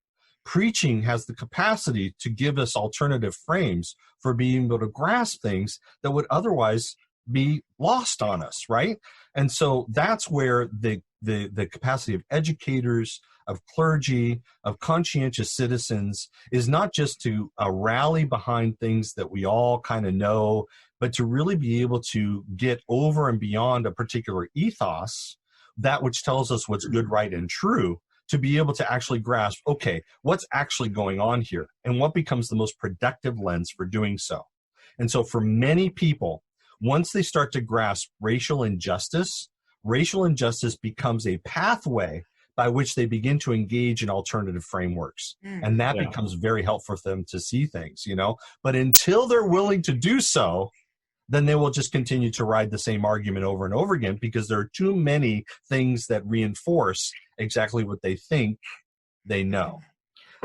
Preaching has the capacity to give us alternative frames for being able to grasp things that would otherwise be lost on us, right? And so that's where the capacity of educators, of clergy, of conscientious citizens is not just to rally behind things that we all kind of know, but to really be able to get over and beyond a particular ethos, that which tells us what's good, right, and true, to be able to actually grasp, okay, what's actually going on here, and what becomes the most productive lens for doing so. And so for many people, once they start to grasp racial injustice becomes a pathway by which they begin to engage in alternative frameworks. And that becomes very helpful for them to see things, But until they're willing to do so, then they will just continue to ride the same argument over and over again, because there are too many things that reinforce exactly what they think they know.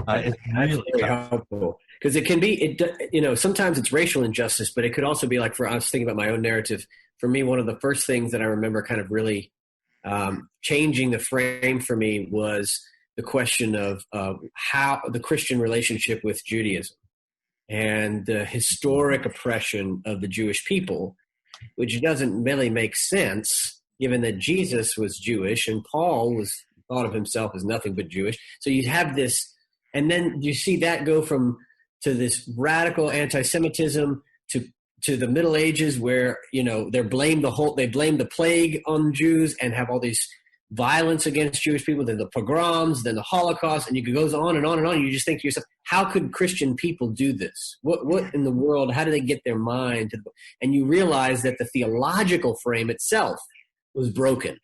It's really helpful, because it can be, sometimes it's racial injustice, but it could also be like, I was thinking about my own narrative. For me, one of the first things that I remember kind of really changing the frame for me was the question of how the Christian relationship with Judaism and the historic oppression of the Jewish people, which doesn't really make sense given that Jesus was Jewish and Paul thought of himself as nothing but Jewish. So you have this, and then you see that go to this radical anti-Semitism to the Middle Ages, where they blame the plague on Jews and have all these violence against Jewish people, then the pogroms, then the Holocaust, and it goes on and on and on. You just think to yourself, how could Christian people do this? What in the world? How do they get their mind? And you realize that the theological frame itself was broken.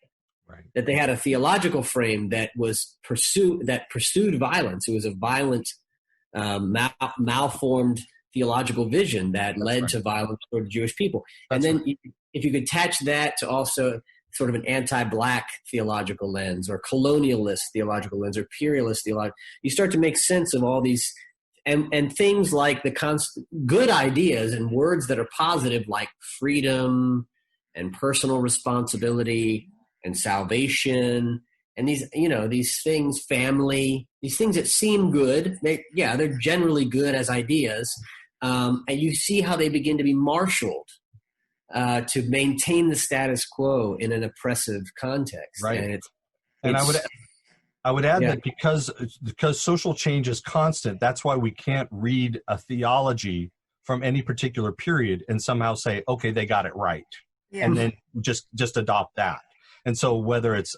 Right. That they had a theological frame that pursued violence. It was a violent, malformed theological vision that led to violence toward the Jewish people. And then if you could attach that to also sort of an anti-Black theological lens, or colonialist theological lens, or imperialist theological, you start to make sense of all these and things like the good ideas and words that are positive, like freedom and personal responsibility and salvation, and these things, family, these things that seem good. They're generally good as ideas. And you see how they begin to be marshaled to maintain the status quo in an oppressive context. Right. And I would add that because social change is constant, that's why we can't read a theology from any particular period and somehow say, okay, they got it right. Yeah. And then just adopt that. And so whether it's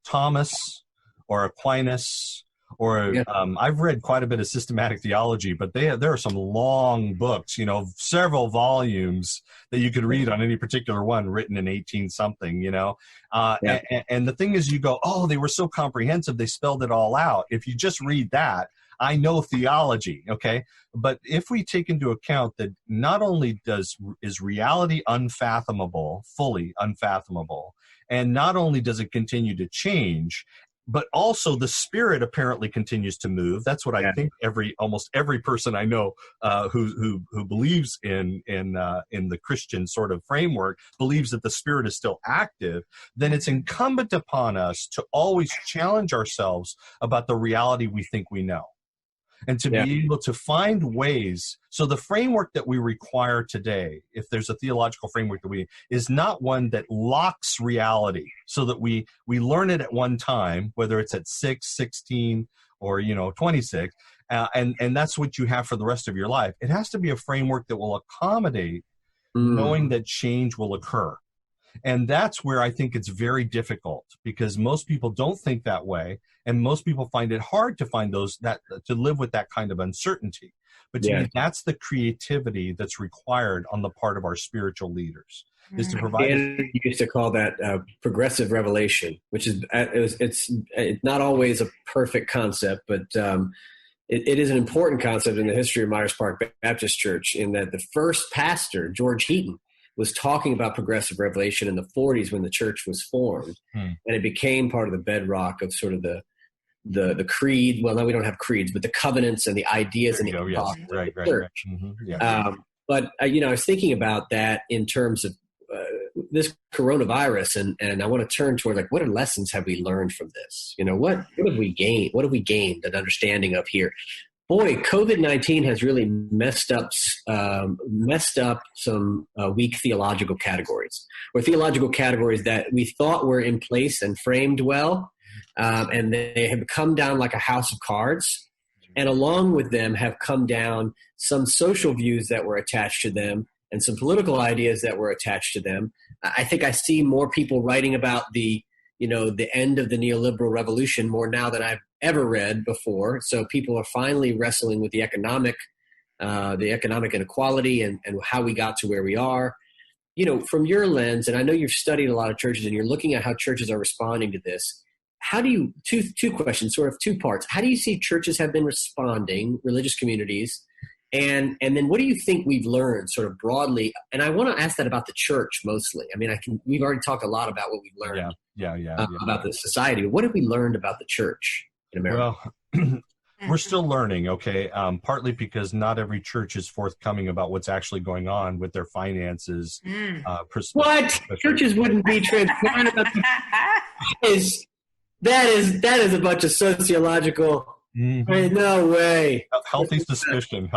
Thomas or Aquinas Or Yeah. I've read quite a bit of systematic theology, but there are some long books, several volumes that you could read on any particular one, written in 18-something, Yeah. And the thing is, you go, oh, they were so comprehensive, they spelled it all out. If you just read that, I know theology, okay? But if we take into account that not only is reality unfathomable, fully unfathomable, and not only does it continue to change, but also the spirit apparently continues to move. That's what I think almost every person I know who believes in the Christian sort of framework believes that the spirit is still active. Then it's incumbent upon us to always challenge ourselves about the reality we think we know, and to be able to find ways. So the framework that we require today, if there's a theological framework that is not one that locks reality so that we learn it at one time, whether it's at 6, 16, or 26, and that's what you have for the rest of your life. It has to be a framework that will accommodate knowing that change will occur. And that's where I think it's very difficult, because most people don't think that way, and most people find it hard to find to live with that kind of uncertainty. But to me, that's the creativity that's required on the part of our spiritual leaders, is to provide. And you used to call that progressive revelation, which is it's not always a perfect concept, but it is an important concept in the history of Myers Park Baptist Church, in that the first pastor, George Heaton, was talking about progressive revelation in the 40s when the church was formed, and it became part of the bedrock of sort of the creed. Well, now we don't have creeds, but the covenants and the ideas and the church. Mm-hmm. Yeah. But I was thinking about that in terms of this coronavirus, and I want to turn toward, like, what lessons have we learned from this? What have we gained? What have we gained an understanding of here? Boy, COVID-19 has really messed up some weak theological categories, or theological categories that we thought were in place and framed well, and they have come down like a house of cards. And along with them have come down some social views that were attached to them, and some political ideas that were attached to them. I think I see more people writing about the end of the neoliberal revolution more now than I've ever read before. So people are finally wrestling with the economic inequality and how we got to where we are. From your lens, and I know you've studied a lot of churches and you're looking at how churches are responding to this. How do you, two questions, sort of two parts. How do you see churches have been responding, religious communities? And then what do you think we've learned sort of broadly? And I want to ask that about the church mostly. I mean, we've already talked a lot about what we've learned about the society. But what have we learned about the church in America? Well, we're still learning, okay? Partly because not every church is forthcoming about what's actually going on with their finances. What? Churches wouldn't be transparent about that is a bunch of sociological. Mm-hmm. No way. Healthy suspicion.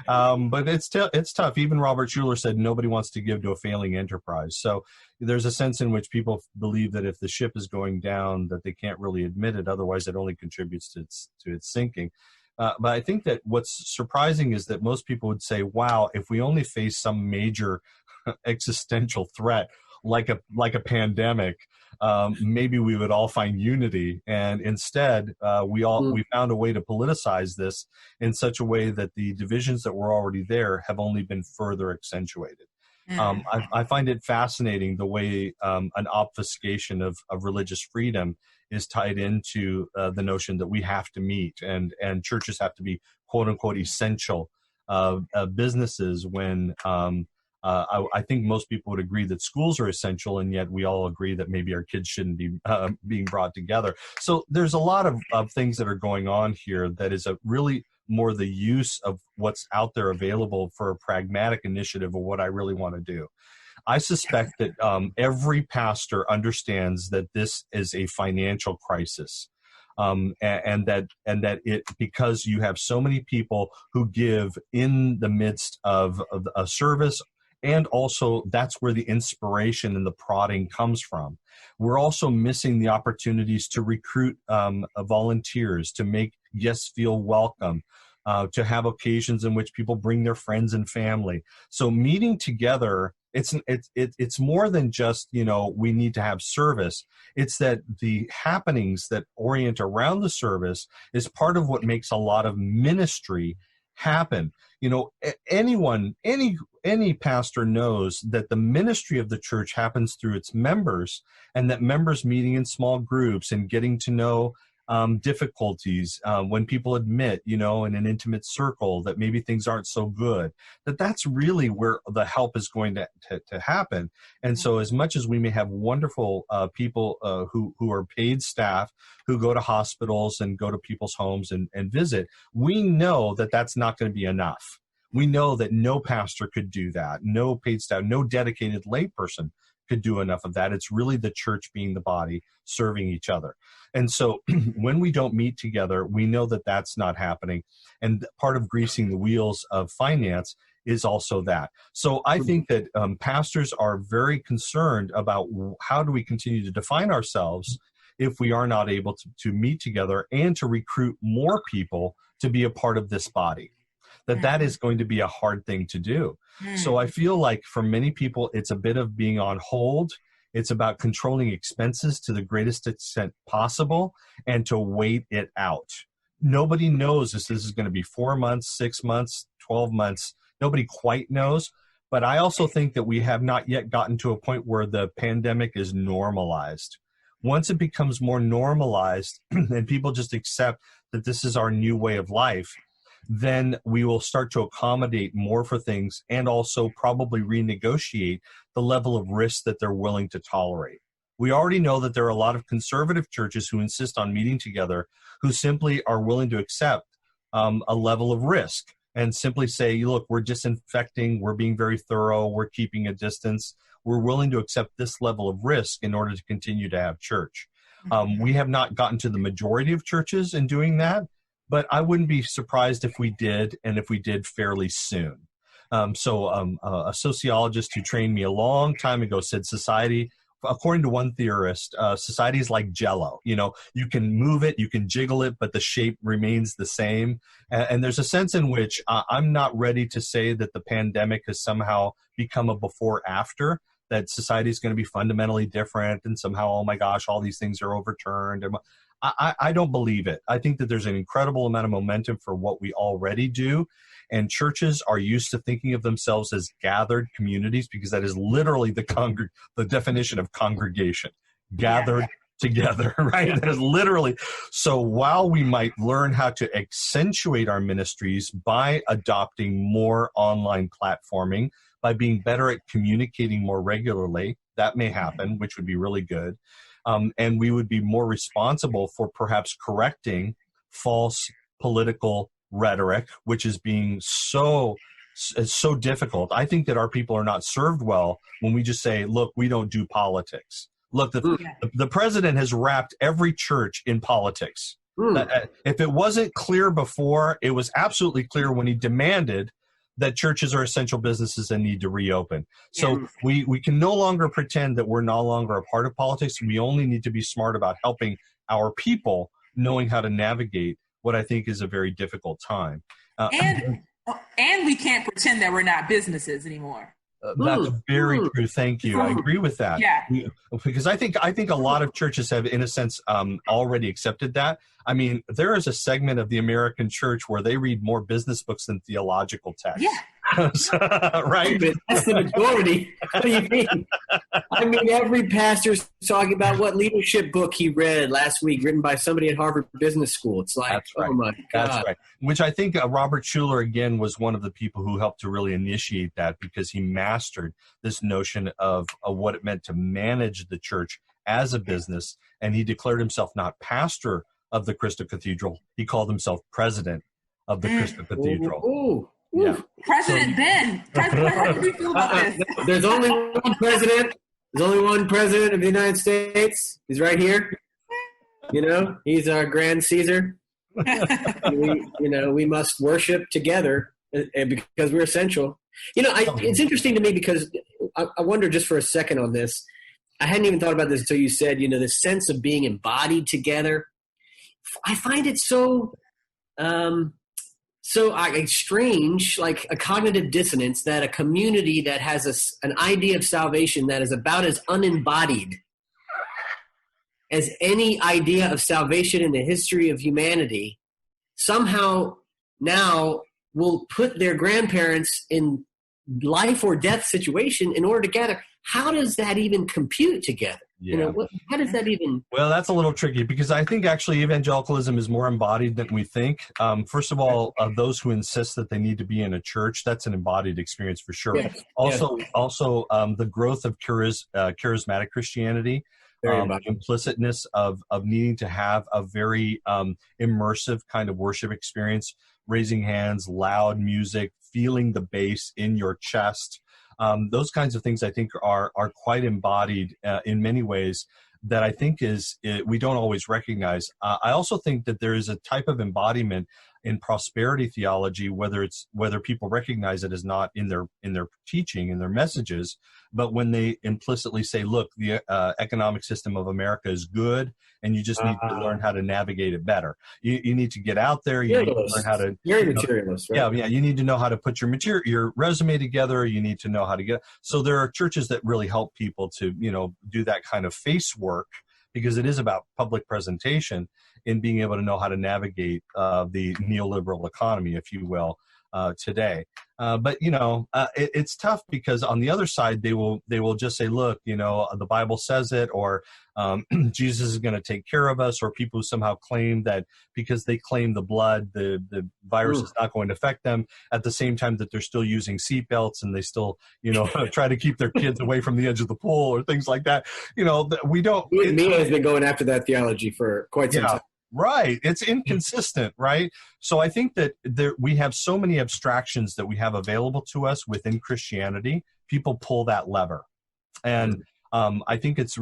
But it's tough. Even Robert Schuller said nobody wants to give to a failing enterprise. So there's a sense in which people believe that if the ship is going down, that they can't really admit it. Otherwise, it only contributes to its sinking. But I think that what's surprising is that most people would say, wow, if we only face some major existential threat like a pandemic, maybe we would all find unity. And instead, we found a way to politicize this in such a way that the divisions that were already there have only been further accentuated. I find it fascinating the way an obfuscation of religious freedom is tied into the notion that we have to meet and churches have to be quote unquote essential businesses when I think most people would agree that schools are essential, and yet we all agree that maybe our kids shouldn't be being brought together. So there's a lot of things that are going on here that is really more the use of what's out there available for a pragmatic initiative of what I really want to do. I suspect that every pastor understands that this is a financial crisis. And that it, because you have so many people who give in the midst of a service, and also that's where the inspiration and the prodding comes from. We're also missing the opportunities to recruit volunteers, to make guests feel welcome, to have occasions in which people bring their friends and family. So meeting together It's more than just, we need to have service. It's that the happenings that orient around the service is part of what makes a lot of ministry happen. Any pastor knows that the ministry of the church happens through its members, and that members meeting in small groups and getting to know difficulties when people admit, in an intimate circle that maybe things aren't so good, that's really where the help is going to happen. And so as much as we may have wonderful people who are paid staff who go to hospitals and go to people's homes and visit, we know that that's not going to be enough. We know that no pastor could do that. No paid staff, no dedicated layperson could do enough of that. It's really the church being the body serving each other. And so when we don't meet together, we know that that's not happening. And part of greasing the wheels of finance is also that. So I think that pastors are very concerned about how do we continue to define ourselves if we are not able to meet together and to recruit more people to be a part of this body. That is going to be a hard thing to do. So I feel like for many people, it's a bit of being on hold. It's about controlling expenses to the greatest extent possible and to wait it out. Nobody knows if this is going to be 4 months, 6 months, 12 months. Nobody quite knows. But I also think that we have not yet gotten to a point where the pandemic is normalized. Once it becomes more normalized and people just accept that this is our new way of life, then we will start to accommodate more for things and also probably renegotiate the level of risk that they're willing to tolerate. We already know that there are a lot of conservative churches who insist on meeting together, who simply are willing to accept a level of risk and simply say, look, we're disinfecting, we're being very thorough, we're keeping a distance. We're willing to accept this level of risk in order to continue to have church. We have not gotten to the majority of churches in doing that, but I wouldn't be surprised if we did, and if we did fairly soon. A sociologist who trained me a long time ago said society, according to one theorist, society is like Jell-O. You can move it, you can jiggle it, but the shape remains the same. And there's a sense in which I'm not ready to say that the pandemic has somehow become a before-after, that society is going to be fundamentally different and somehow, oh my gosh, all these things are overturned. I don't believe it. I think that there's an incredible amount of momentum for what we already do. And churches are used to thinking of themselves as gathered communities, because that is literally the definition of congregation, gathered together, right? That is literally. So while we might learn how to accentuate our ministries by adopting more online platforming, by being better at communicating more regularly, that may happen, which would be really good. And we would be more responsible for perhaps correcting false political rhetoric, which is being so difficult. I think that our people are not served well when we just say, look, we don't do politics. Look, the president has wrapped every church in politics. If it wasn't clear before, it was absolutely clear when he demanded that churches are essential businesses and need to reopen. So we can no longer pretend that we're no longer a part of politics. We only need to be smart about helping our people knowing how to navigate what I think is a very difficult time. And we can't pretend that we're not businesses anymore. That's very true. Thank you. I agree with that. Yeah. Because I think a lot of churches have, in a sense, already accepted that. I mean, there is a segment of the American church where they read more business books than theological texts. Yeah. Right? That's the majority. What do you mean? I mean, every pastor's talking about what leadership book he read last week, written by somebody at Harvard Business School. It's like, that's right. Oh my God. That's right. Which I think Robert Schuller, again, was one of the people who helped to really initiate that, because he mastered this notion of what it meant to manage the church as a business. And he declared himself not pastor of the Crystal Cathedral. He called himself president of the Crystal Cathedral. Ooh. Yeah. President Ben. How do you feel about this? There's only one president. There's only one president of the United States. He's right here. He's our Grand Caesar. We must worship together because we're essential. It's interesting to me because I wonder just for a second on this. I hadn't even thought about this until you said, this sense of being embodied together. I find it so So strange, like a cognitive dissonance that a community that has an idea of salvation that is about as unembodied as any idea of salvation in the history of humanity somehow now will put their grandparents in life or death situation in order to gather. How does that even compute together? Yeah. How does that even? Well, that's a little tricky because I think actually evangelicalism is more embodied than we think. First of all, those who insist that they need to be in a church, that's an embodied experience for sure. Yes. Also, the growth of charismatic Christianity, implicitness of needing to have a very immersive kind of worship experience, raising hands, loud music, feeling the bass in your chest. Those kinds of things I think are quite embodied in many ways that I think we don't always recognize. I also think that there is a type of embodiment in prosperity theology, whether people recognize it as not in their teaching, in their messages, but when they implicitly say, look, the economic system of America is good, and you just need to learn how to navigate it better. You need to get out there. You need to learn how to. Very materialist, right? Yeah. You need to know how to put your resume together. You need to know how to get. So there are churches that really help people to do that kind of face work, because it is about public presentation in being able to know how to navigate the neoliberal economy, if you will, today. But it's tough because on the other side, they will just say, look, the Bible says it, or Jesus is going to take care of us, or people who somehow claim that because they claim the blood, the virus is not going to affect them, at the same time that they're still using seatbelts and they still, try to keep their kids away from the edge of the pool or things like that. We don't. Mia has been going after that theology for quite some time. Right. It's inconsistent, right? So I think that we have so many abstractions that we have available to us within Christianity. People pull that lever. And I think it's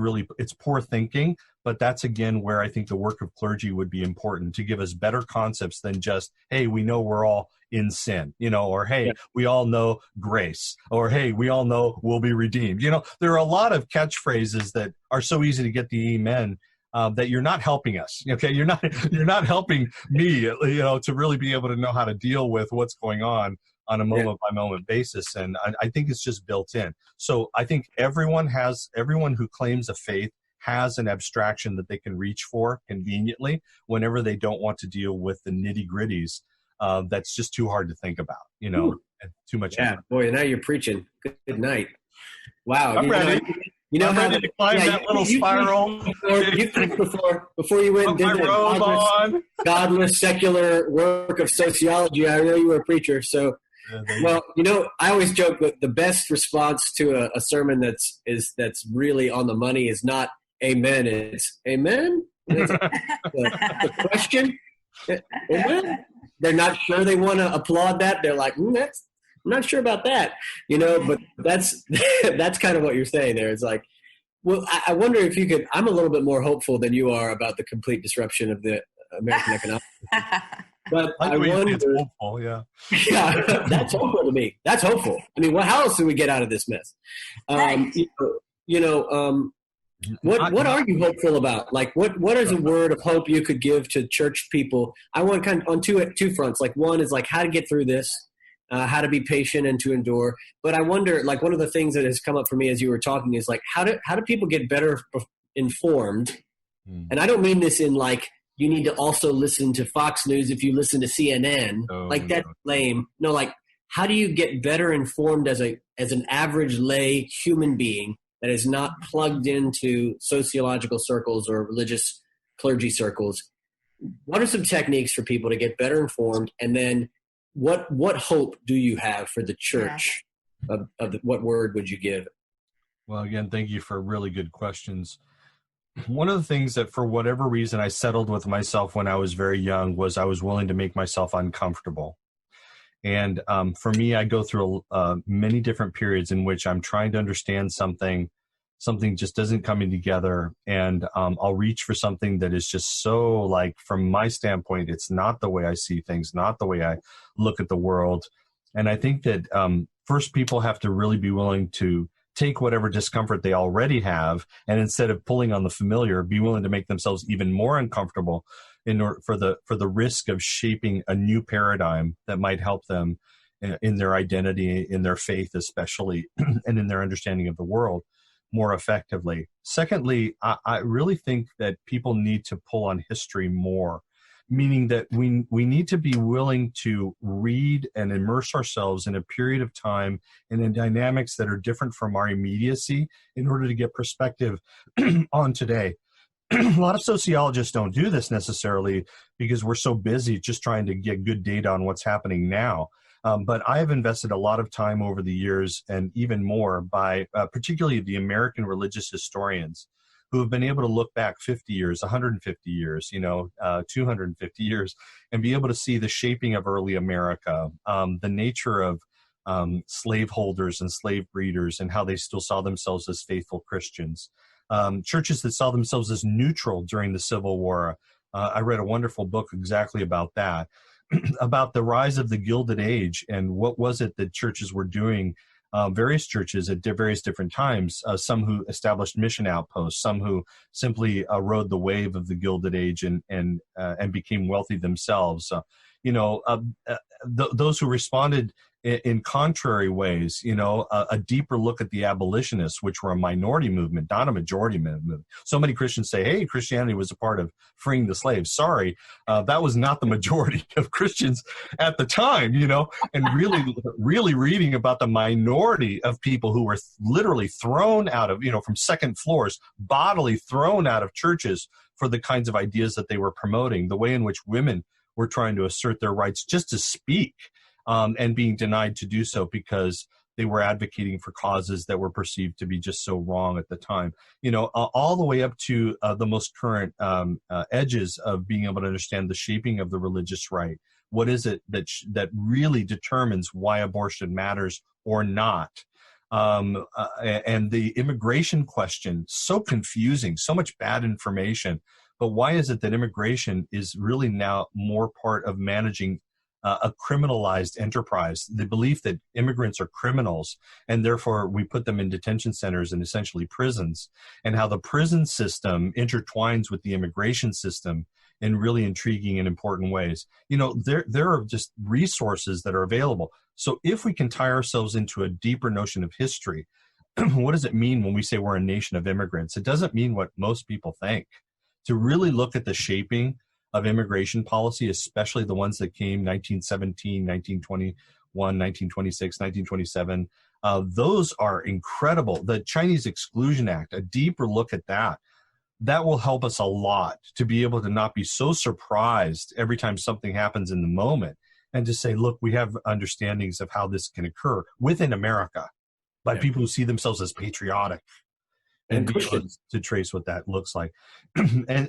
poor thinking, but that's, again, where I think the work of clergy would be important to give us better concepts than just, hey, we know we're all in sin, or, hey, we all know grace, or, hey, we all know we'll be redeemed. There are a lot of catchphrases that are so easy to get the amen, that you're not helping us. Okay, you're not helping me. To really be able to know how to deal with what's going on a moment by moment basis, and I think it's just built in. So I think everyone who claims a faith has an abstraction that they can reach for conveniently whenever they don't want to deal with the nitty gritties. That's just too hard to think about. Too much. Yeah, boy, now you're preaching. Good night. Wow, I'm ready. I'm ready to climb that little spiral. Before you went and did the godless secular work of sociology, I know you were a preacher. So, I always joke that the best response to a sermon that's really on the money is not amen. It's amen. It's the question. Amen. They're not sure they want to applaud that. They're like, I'm not sure about that, but that's kind of what you're saying there. It's like, well, I wonder if you could, I'm a little bit more hopeful than you are about the complete disruption of the American economic system. But I wonder, it's hopeful, yeah, that's hopeful to me. That's hopeful. I mean, how else do we get out of this mess? What are you hopeful about? Like, what is a word of hope you could give to church people? I want kind of on two fronts. Like, one is like how to get through this. How to be patient and to endure. But I wonder, like, one of the things that has come up for me as you were talking is like, how do people get better informed? And I don't mean this in like, you need to also listen to Fox News if you listen to CNN. That's lame. No, like, how do you get better informed as an average lay human being that is not plugged into sociological circles or religious clergy circles? What are some techniques for people to get better informed? And then what hope do you have for the church? What word would you give? Well, again, thank you for really good questions. One of the things that for whatever reason I settled with myself when I was very young was I was willing to make myself uncomfortable. And for me, I go through many different periods in which I'm trying to understand something just doesn't come together, and I'll reach for something that is just so, like, from my standpoint, it's not the way I see things, not the way I look at the world. And I think that first people have to really be willing to take whatever discomfort they already have, and instead of pulling on the familiar, be willing to make themselves even more uncomfortable in order for the risk of shaping a new paradigm that might help them in their identity, in their faith especially, and in their understanding of the world more effectively. Secondly, I really think that people need to pull on history more, meaning that we need to be willing to read and immerse ourselves in a period of time and in dynamics that are different from our immediacy in order to get perspective on today. A lot of sociologists don't do this necessarily because we're so busy just trying to get good data on what's happening now. But I have invested a lot of time over the years, and even more by particularly the American religious historians who have been able to look back 50 years, 150 years, 250 years, and be able to see the shaping of early America, the nature of slaveholders and slave breeders and how they still saw themselves as faithful Christians. Churches that saw themselves as neutral during the Civil War. I read a wonderful book exactly about that, about the rise of the Gilded Age and what was it that churches were doing, various churches at various different times, some who established mission outposts, some who simply rode the wave of the Gilded Age and became wealthy themselves. Those who responded in contrary ways, a deeper look at the abolitionists, which were a minority movement, not a majority movement. So many Christians say, hey, Christianity was a part of freeing the slaves. Sorry, that was not the majority of Christians at the time, and really reading about the minority of people who were literally thrown out of, from second floors, bodily thrown out of churches for the kinds of ideas that they were promoting, the way in which women were trying to assert their rights just to speak, and being denied to do so because they were advocating for causes that were perceived to be just so wrong at the time. All the way up to the most current edges of being able to understand the shaping of the religious right. What is it that really determines why abortion matters or not? And the immigration question, so confusing, so much bad information. But why is it that immigration is really now more part of managing a criminalized enterprise? The belief that immigrants are criminals and therefore we put them in detention centers and essentially prisons, and how the prison system intertwines with the immigration system in really intriguing and important ways. There are just resources that are available. So if we can tie ourselves into a deeper notion of history, what does it mean when we say we're a nation of immigrants? It doesn't mean what most people think. To really look at the shaping of immigration policy, especially the ones that came 1917, 1921, 1926, 1927, those are incredible. The Chinese Exclusion Act, a deeper look at that will help us a lot to be able to not be so surprised every time something happens in the moment, and to say, look, we have understandings of how this can occur within America by people who see themselves as patriotic. And Christians to trace what that looks like. and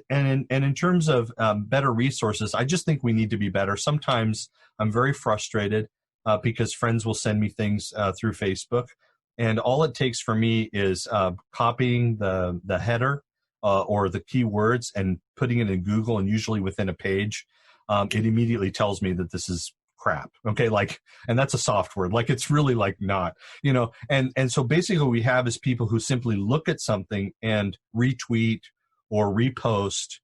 in terms of better resources, I just think we need to be better. Sometimes I'm very frustrated because friends will send me things through Facebook, and all it takes for me is copying the header or the keywords and putting it in Google, and usually within a page, it immediately tells me that this is crap. Okay. And that's a soft word. It's really not, and so basically what we have is people who simply look at something and retweet or repost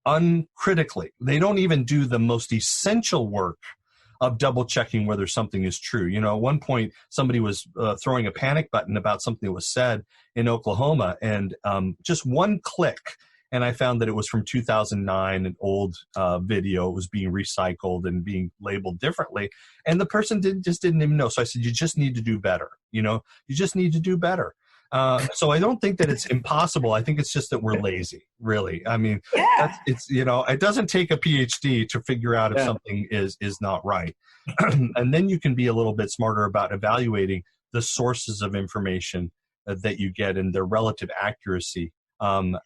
uncritically. They don't even do the most essential work of double checking whether something is true. At one point somebody was throwing a panic button about something that was said in Oklahoma, and just one click, and I found that it was from 2009, an old video. It was being recycled and being labeled differently. And the person didn't even know. So I said, you just need to do better. You just need to do better. So I don't think that it's impossible. I think it's just that we're lazy, really. I mean, it doesn't take a PhD to figure out if something is not right. And then you can be a little bit smarter about evaluating the sources of information that you get and their relative accuracy. And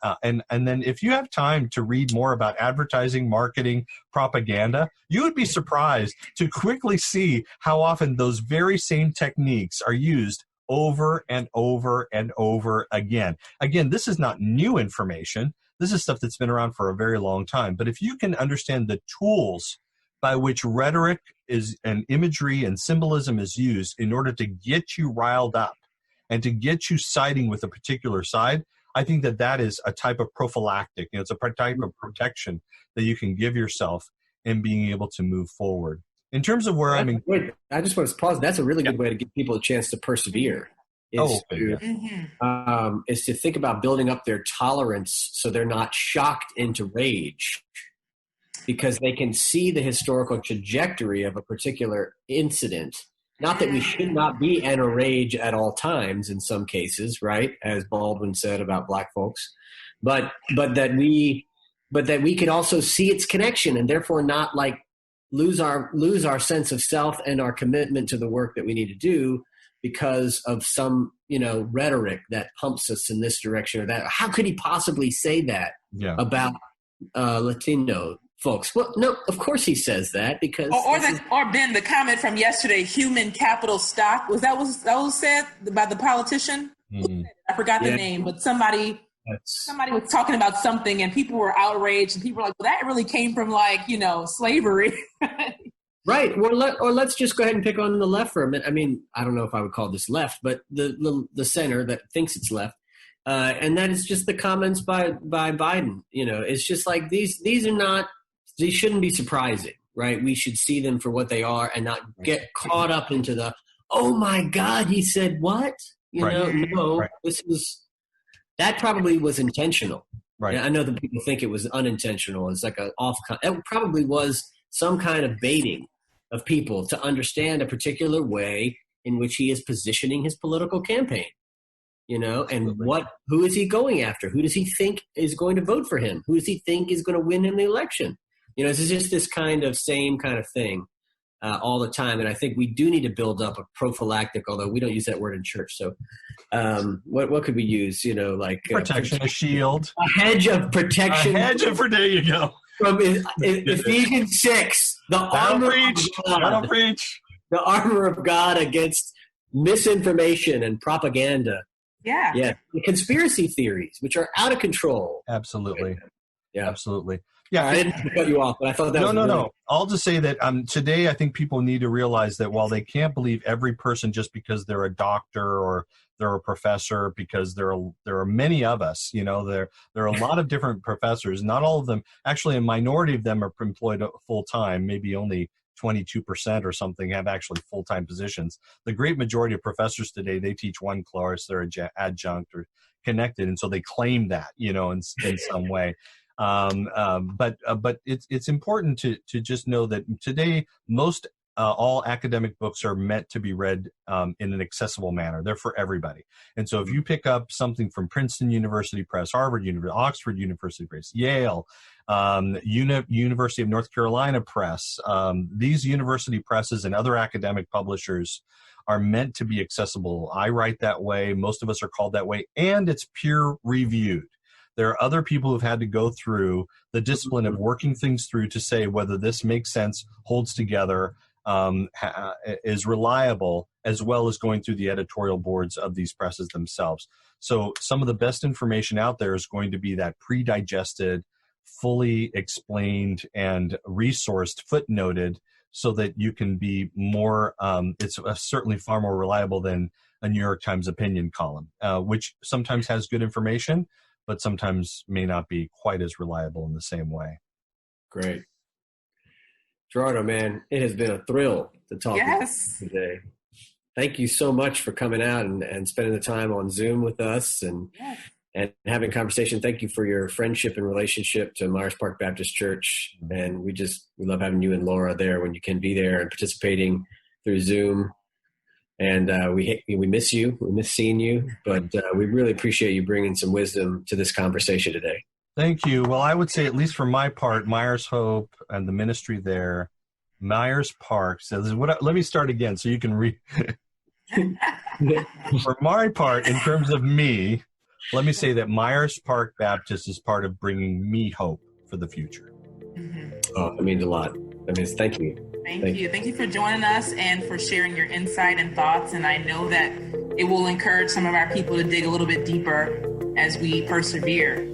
then if you have time to read more about advertising, marketing, propaganda, you would be surprised to quickly see how often those very same techniques are used over and over and over again. Again, this is not new information. This is stuff that's been around for a very long time. But if you can understand the tools by which rhetoric and imagery and symbolism is used in order to get you riled up and to get you siding with a particular side, I think that is a type of prophylactic. It's a type of protection that you can give yourself in being able to move forward. In terms of where I just want to pause. That's a really good way to give people a chance to persevere. Is to think about building up their tolerance so they're not shocked into rage, because they can see the historical trajectory of a particular incident. Not that we should not be in a rage at all times in some cases, right? As Baldwin said about black folks, but that we could also see its connection and therefore not like lose our sense of self and our commitment to the work that we need to do because of some, rhetoric that pumps us in this direction or that. How could he possibly say that about Latino folks? Well, no, of course he says that because or Ben, the comment from yesterday, human capital stock, was that was said by the politician? I forgot the name, but somebody was talking about something and people were outraged and people were like, well, that really came from slavery. Right. Or let's just go ahead and pick on the left for a minute. I mean, I don't know if I would call this left, but the center that thinks it's left. And that is just the comments by Biden. It's just like these shouldn't be surprising, right? We should see them for what they are and not get caught up into the, oh my God, he said what? That probably was intentional. Right. I know that people think it was unintentional. It's like it probably was some kind of baiting of people to understand a particular way in which he is positioning his political campaign, and who is he going after? Who does he think is going to vote for him? Who does he think is going to win him the election? It's just this same kind of thing all the time. And I think we do need to build up a prophylactic, although we don't use that word in church. So what could we use? Like protection, a shield, a hedge of protection. There you go. From Ephesians 6, the armor of God against misinformation and propaganda. Yeah. The conspiracy theories, which are out of control. Absolutely. Yeah. Absolutely. Yeah. I didn't cut you off, but I thought that was No. I'll just say that today I think people need to realize that while they can't believe every person just because they're a doctor or they're a professor, because there are many of us, there are a lot of different professors. Not all of them, actually a minority of them are employed full time, maybe only 22% or something have actually full-time positions. The great majority of professors today, they teach one course, they're adjunct or connected, and so they claim that, in some way. But it's important to just know that today most all academic books are meant to be read in an accessible manner. They're for everybody. And so if you pick up something from Princeton University Press, Harvard University, Oxford University Press, Yale, University of North Carolina Press, these university presses and other academic publishers are meant to be accessible. I write that way. Most of us are called that way. And it's peer reviewed. There are other people who've had to go through the discipline of working things through to say whether this makes sense, holds together, is reliable, as well as going through the editorial boards of these presses themselves. So some of the best information out there is going to be that pre-digested, fully explained and resourced, footnoted, so that you can be more, it's certainly far more reliable than a New York Times opinion column, which sometimes has good information, but sometimes may not be quite as reliable in the same way. Great. Gerardo, man, it has been a thrill to talk with you today. Thank you so much for coming out and spending the time on Zoom with us and having a conversation. Thank you for your friendship and relationship to Myers Park Baptist Church. And we love having you and Laura there when you can be there and participating through Zoom. And we miss you. We miss seeing you. But we really appreciate you bringing some wisdom to this conversation today. Thank you. Well, I would say, at least for my part, Myers Hope and the ministry there, Myers Park says, let me start again so you can read. For my part, in terms of me, let me say that Myers Park Baptist is part of bringing me hope for the future. Oh, it means a lot. That means thank you. Thank you. Thank you for joining us and for sharing your insight and thoughts. And I know that it will encourage some of our people to dig a little bit deeper as we persevere.